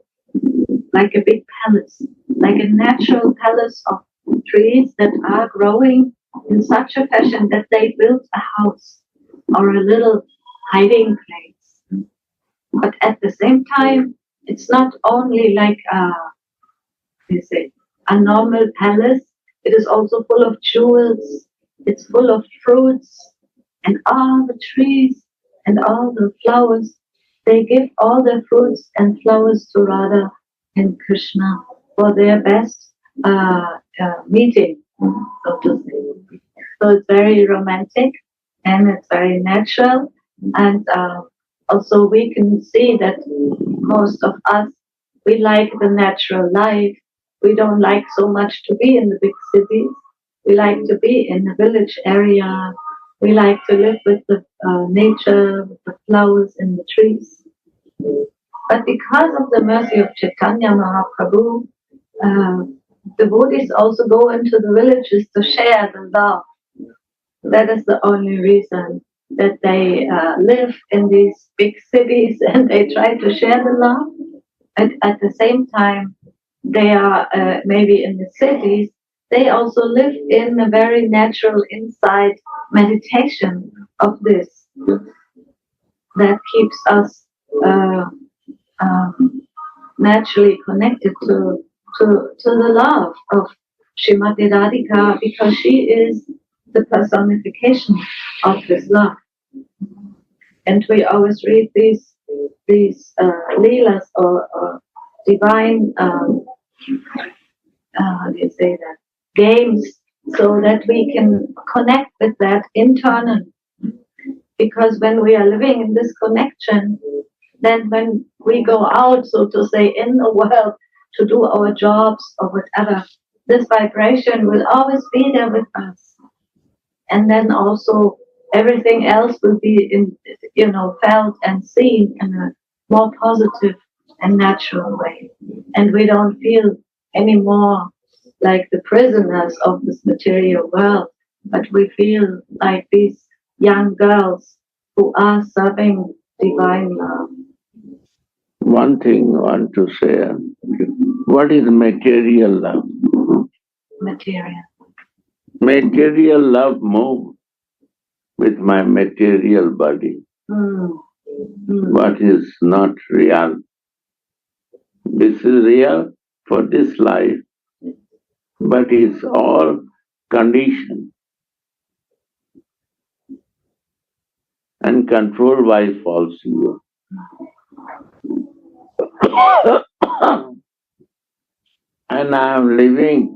like a big palace, like a natural palace of trees that are growing in such a fashion that they build a house or a little hiding place. But at the same time, it's not only like a normal palace, it is also full of jewels, it's full of fruits, and all the trees and all the flowers, they give all the fruits and flowers to Radha and Krishna for their best meeting, so to say. So it's very romantic and it's very natural, and also we can see that most of us, we like the natural life. We don't like so much to be in the big cities. We like to be in the village area. We like to live with the nature, with the flowers and the trees. But because of the mercy of Chaitanya Mahaprabhu, devotees also go into the villages to share the love. That is the only reason. that they live in these big cities and they try to share the love. At the same time, they are maybe in the cities, they also live in a very natural inside meditation of this that keeps us naturally connected to the love of Srimati Radhika, because she is the personification of this love. And we always read these leelas or divine, how do you say that, games, so that we can connect with that internally. Because when we are living in this connection, then when we go out, so to say, in the world to do our jobs or whatever, this vibration will always be there with us. And then also everything else will be felt and seen in a more positive and natural way. And we don't feel anymore like the prisoners of this material world, but we feel like these young girls who are serving divine love. One thing I want to say, what is material love? Material. Material love moves with my material body. What is not real. This is real for this life, but it's all conditioned and controlled by false ego. And I am living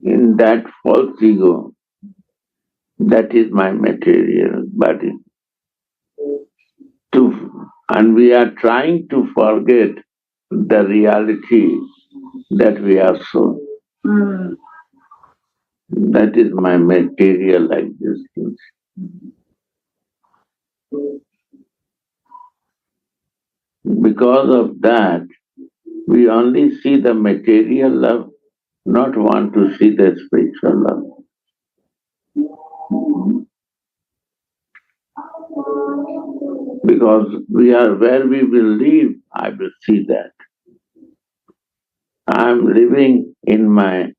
in that false ego. That is my material body. And we are trying to forget the reality that we are soul. That is my material existence. Because of that, we only see the material love, not want to see the spiritual love. Because we are where we will live, I will see that. I am living in my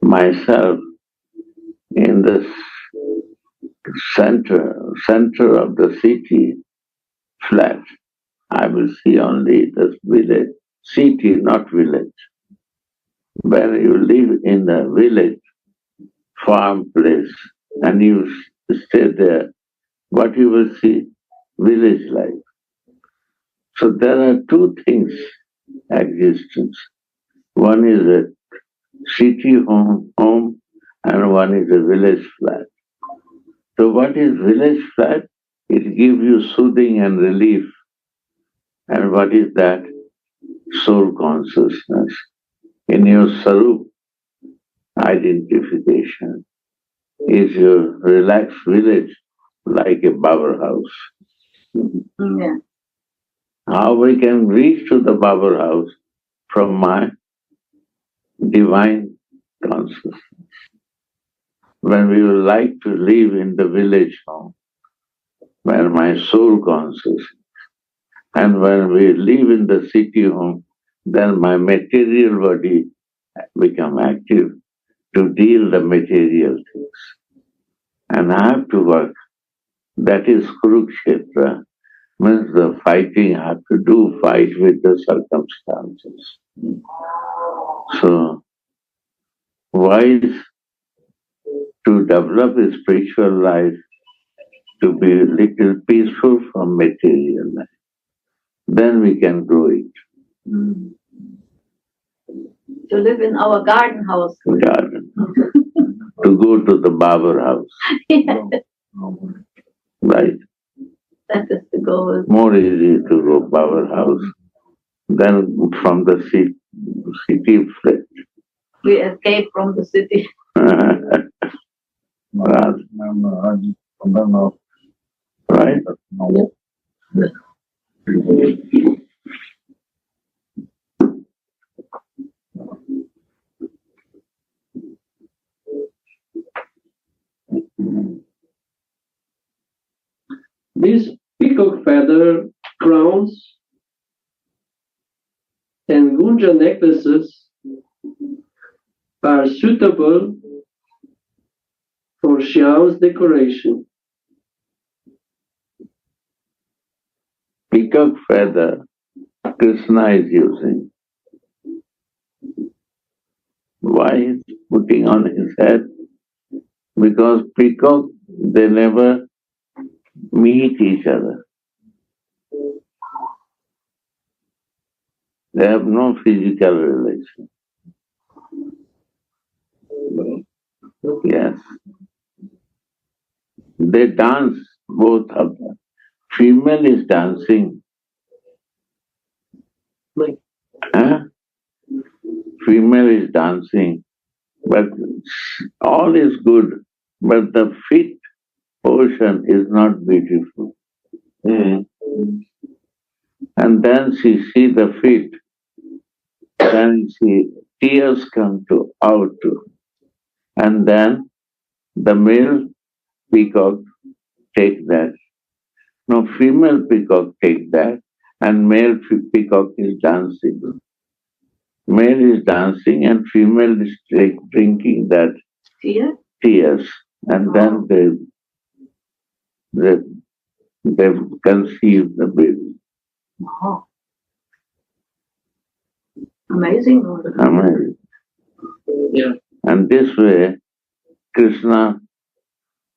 myself in the center of the city, flat. I will see only the village, city, not village. When you live in the village, farm place, and you stay there, what you will see? Village life. So there are two things existence. One is a city home, and one is a village flat. So what is village flat? It gives you soothing and relief. And what is that? Soul consciousness. In your Sarup identification is your relaxed village like a Babar house. Yeah. How we can reach to the Babar house? From my divine consciousness. When we would like to live in the village home, where my soul consciousness, and when we live in the city home, then my material body become active to deal the material things. And I have to work. That is Kurukshetra, means the fighting I have to do, fight with the circumstances. So, wise to develop a spiritual life, to be a little peaceful from material life. Then we can grow it. To live in our garden house. Garden. To go to the Babar house. Yeah. Right. That is the goal. More easy to go Babar house than from the city flat. We escape from the city. Right? these peacock feather crowns and gunja necklaces are suitable for Shyam's decoration. Peacock feather Krishna is using. Why is putting on his head? Because peacock, they never meet each other. They have no physical relation. Yes. They dance, both of them. Female is dancing. Huh? Female is dancing. But all is good. But the feet portion is not beautiful. And then she see the feet. Then tears come out. And then the male peacock take that. No, female peacock take that, and male peacock is dancing. Male is dancing and female is drinking that tears, and then they conceive the baby. Wow. Amazing. Amazing. Yeah. And this way, Krishna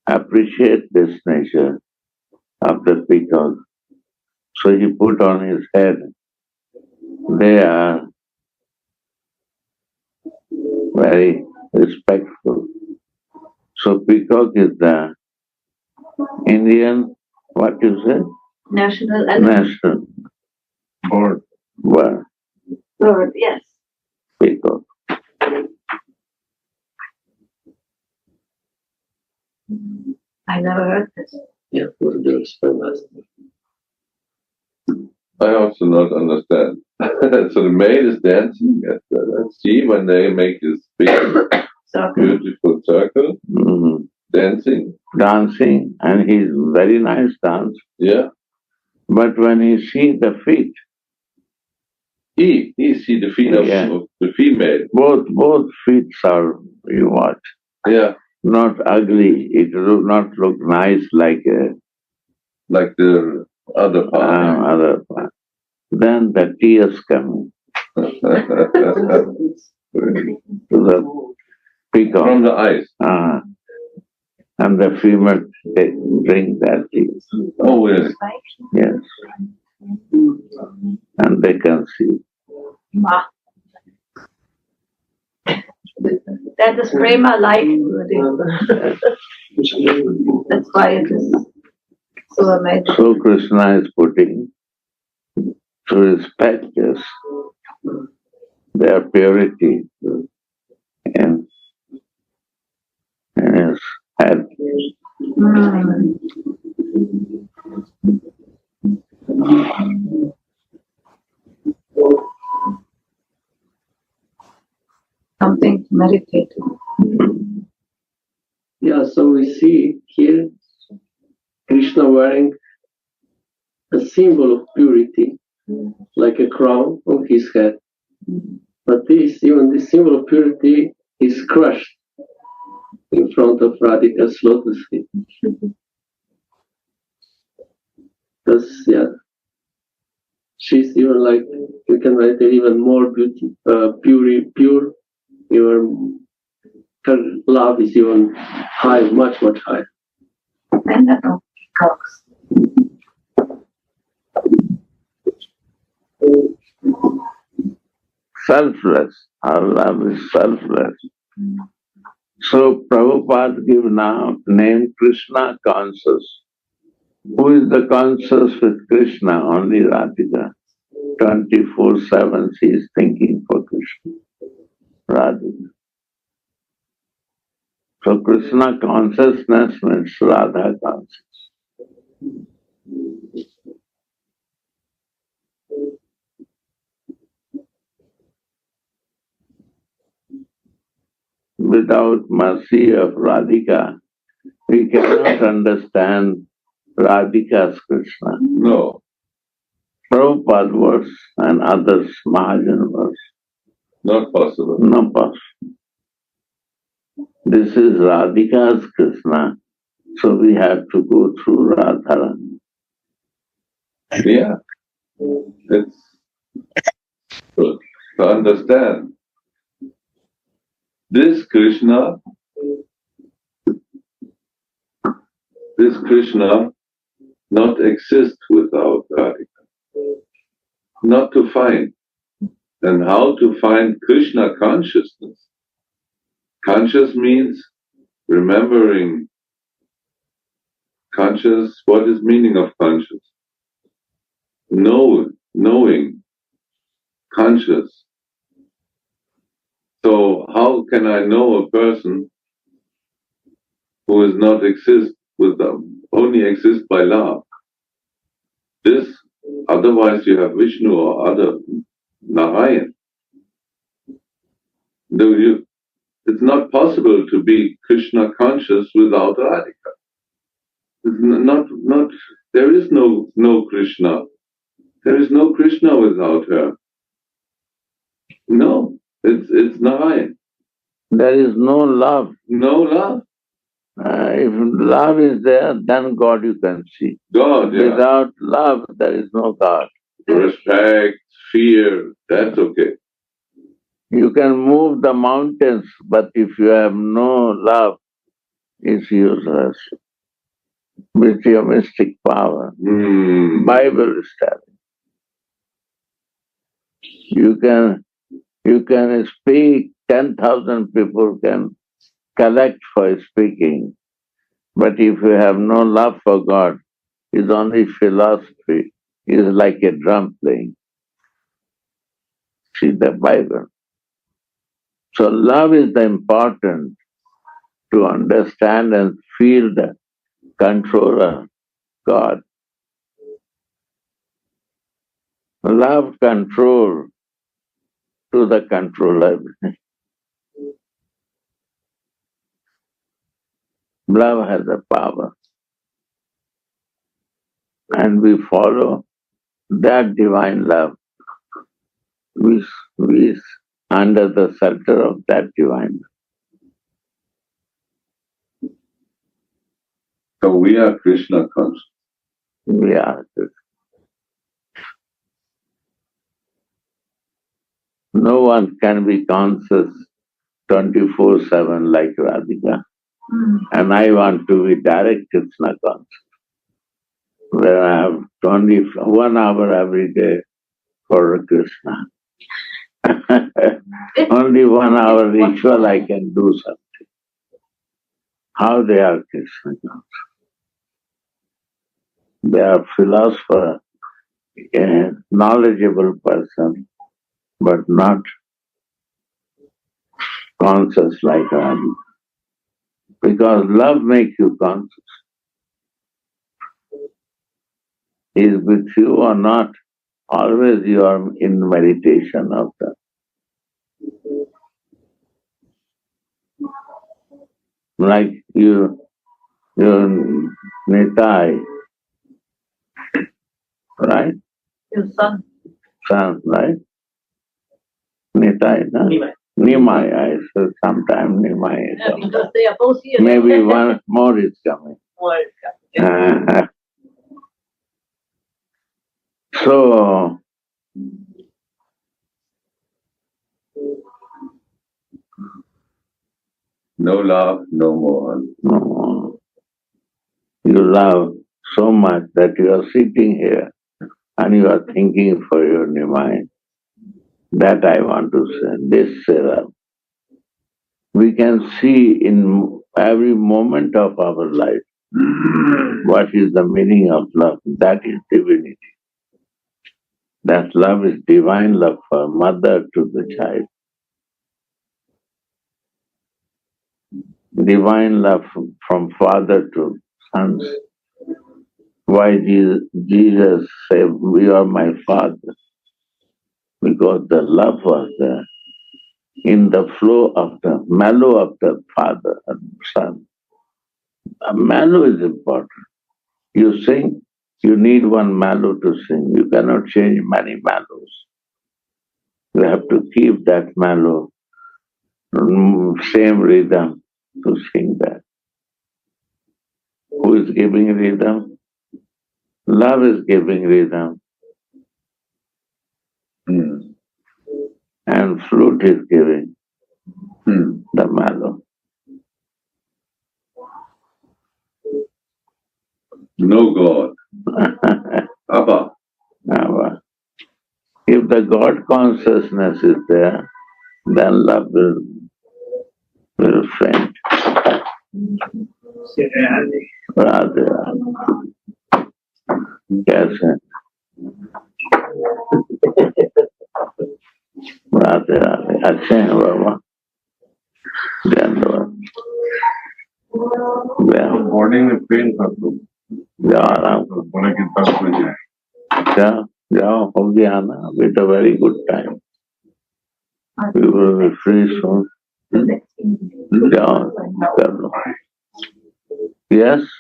appreciates this nature of the peacock. So he put on his head. They are very respectful. So peacock is the Indian, what you say? National animal. National bird. Bird, yes. Peacock. I never heard this. Yeah, what do you explain that? I also not understand. So the male is dancing at sea when they make this big, beautiful circle, dancing. Dancing, and he's very nice dance. Yeah. But when he see the feet, he see the feet of the female. Both feet are, you watch. Yeah. Not ugly. It do not look nice like the other part. Other part. Then the tears come to the peacock. From the eyes. And the female drink that tears. Oh, yes. Yes. And they conceive. That is prema like. That's why it is so amazing. So Krishna is putting to respect this, their purity in his head. Something to meditate. Yeah, so we see here Krishna wearing a symbol of purity, like a crown on his head. But even this symbol of purity is crushed in front of Radhika's lotus feet. Because, she's even like, you can write it even more pure. Her love is even high, much, much higher. And that of peacocks. Selfless. Our love is selfless. So Prabhupada give now name Krishna conscious. Who is the conscious with Krishna? Only Radhika. 24/7 she is thinking for Krishna. Radhika. So Krishna consciousness means Radha consciousness. Without mercy of Radhika, we cannot understand Radhika's Krishna. No, Prabhupada words and others, Mahajan words. not possible. No possible. This is Radhika's Krishna, so we have to go through Radharani. Yeah, it's to understand. This Krishna not exist without Radhika. Not to find. And how to find Krishna consciousness? Conscious means remembering. Conscious, what is meaning of conscious? Knowing, conscious. So how can I know a person who is not exist with them, only exist by love? This, otherwise you have Vishnu or other Narayan. It's not possible to be Krishna conscious without Radhika. There is no Krishna. There is no Krishna without her. No, it's Narayan. There is no love. No love. If love is there, then God you can see. God, yeah. Without love, there is no God. Respect, fear, that's okay. You can move the mountains, but if you have no love, it's useless. With your mystic power, Bible is telling. You can speak, 10,000 people can collect for speaking, but if you have no love for God, it's only philosophy. It's like a drum playing. See the Bible. So love is the important to understand and feel the controller, God. Love control to the controller. Love has a power. And we follow that divine love. We under the shelter of that divine love. So we are Krishna conscious. We are Krishna. No one can be conscious 24/7 like Radhika. And I want to be direct Krishna conscious, where I have only 1 hour every day for Krishna. Only 1 hour ritual I can do something. How they are Krishna conscious? They are philosopher, a knowledgeable person, but not conscious like Radhika. Because love makes you conscious. Is with you or not, always you are in meditation of that. Like you Nitai, right? Your son. Son, right? Nitai, no? Nimai, I said sometime Nimai is coming. Because they are both here. Maybe one more is coming. More is coming. So, no love, no more. no, you love so much that you are sitting here and you are thinking for your Nimai. That I want to say. This love. We can see in every moment of our life what is the meaning of love. That is divinity. That love is divine love for mother to the child. Divine love from father to sons. Why Jesus said, "You are my father"? Because the love was there in the flow of the mellow of the father and son. A mellow is important. You sing, you need one mallow to sing. You cannot change many mallows. You have to keep that mallow, same rhythm to sing that. Who is giving rhythm? Love is giving rhythm. And flute is giving the mallow. No God. Abba. Abba. If the God consciousness is there, then love will faint. Radha. कैसे? राधे राधे अच्छे हैं बाबा धन्यवाद morning में pen कर दो जाओ आराम करो बोले कि 10 बजे जाओ जाओ हो गया ना with a very good time we will be free soon जाओ कर लो yes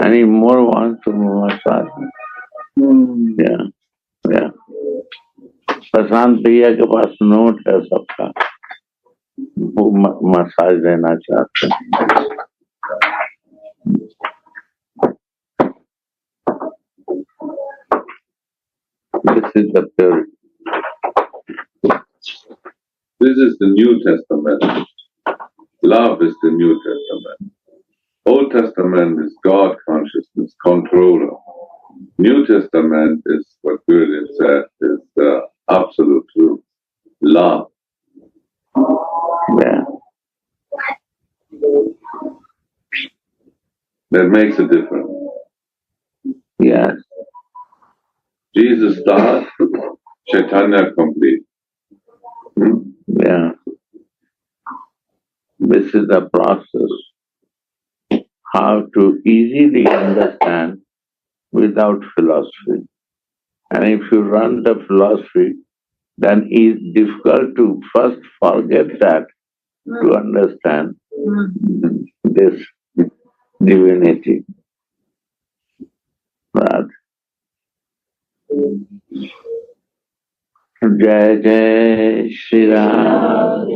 any more want to massage yeah yeah प्रशांत भैया के पास नोट है सबका वो मसाज देना चाहते हैं This is the purity. This is the New Testament. Love is the New Testament. Old Testament is God consciousness, controller. New Testament is what Gurudev said is the absolute truth. Love. Yeah. That makes a difference. Yes. Jesus starts, Chaitanya complete. Yeah. This is the process. How to easily understand without philosophy. And if you run the philosophy, then it's difficult to first forget that to understand this divinity. But Jai Jai Shri Ram.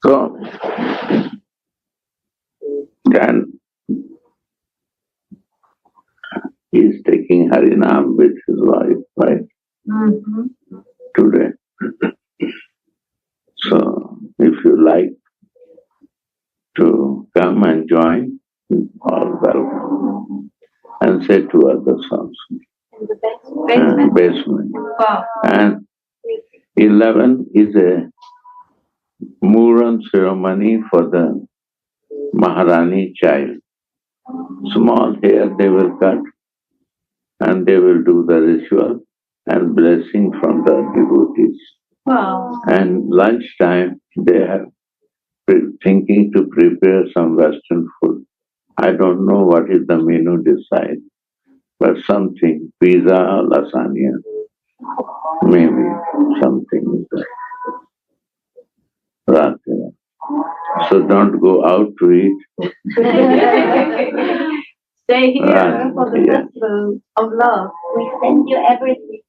So, then he's taking Harinam with his wife, right? Today. So, if you like to come and join, all welcome. And say two other songs. In the basement. Basement. Wow. And 11 is a Muran ceremony for the Maharani child. Small hair they will cut and they will do the ritual and blessing from the devotees. Wow. And lunchtime they are thinking to prepare some Western food. I don't know what is the menu decide, but something, pizza, lasagna, maybe something like that. Radha. So don't go out to eat. Stay here Right. for the Yeah. festival of love. We send you everything.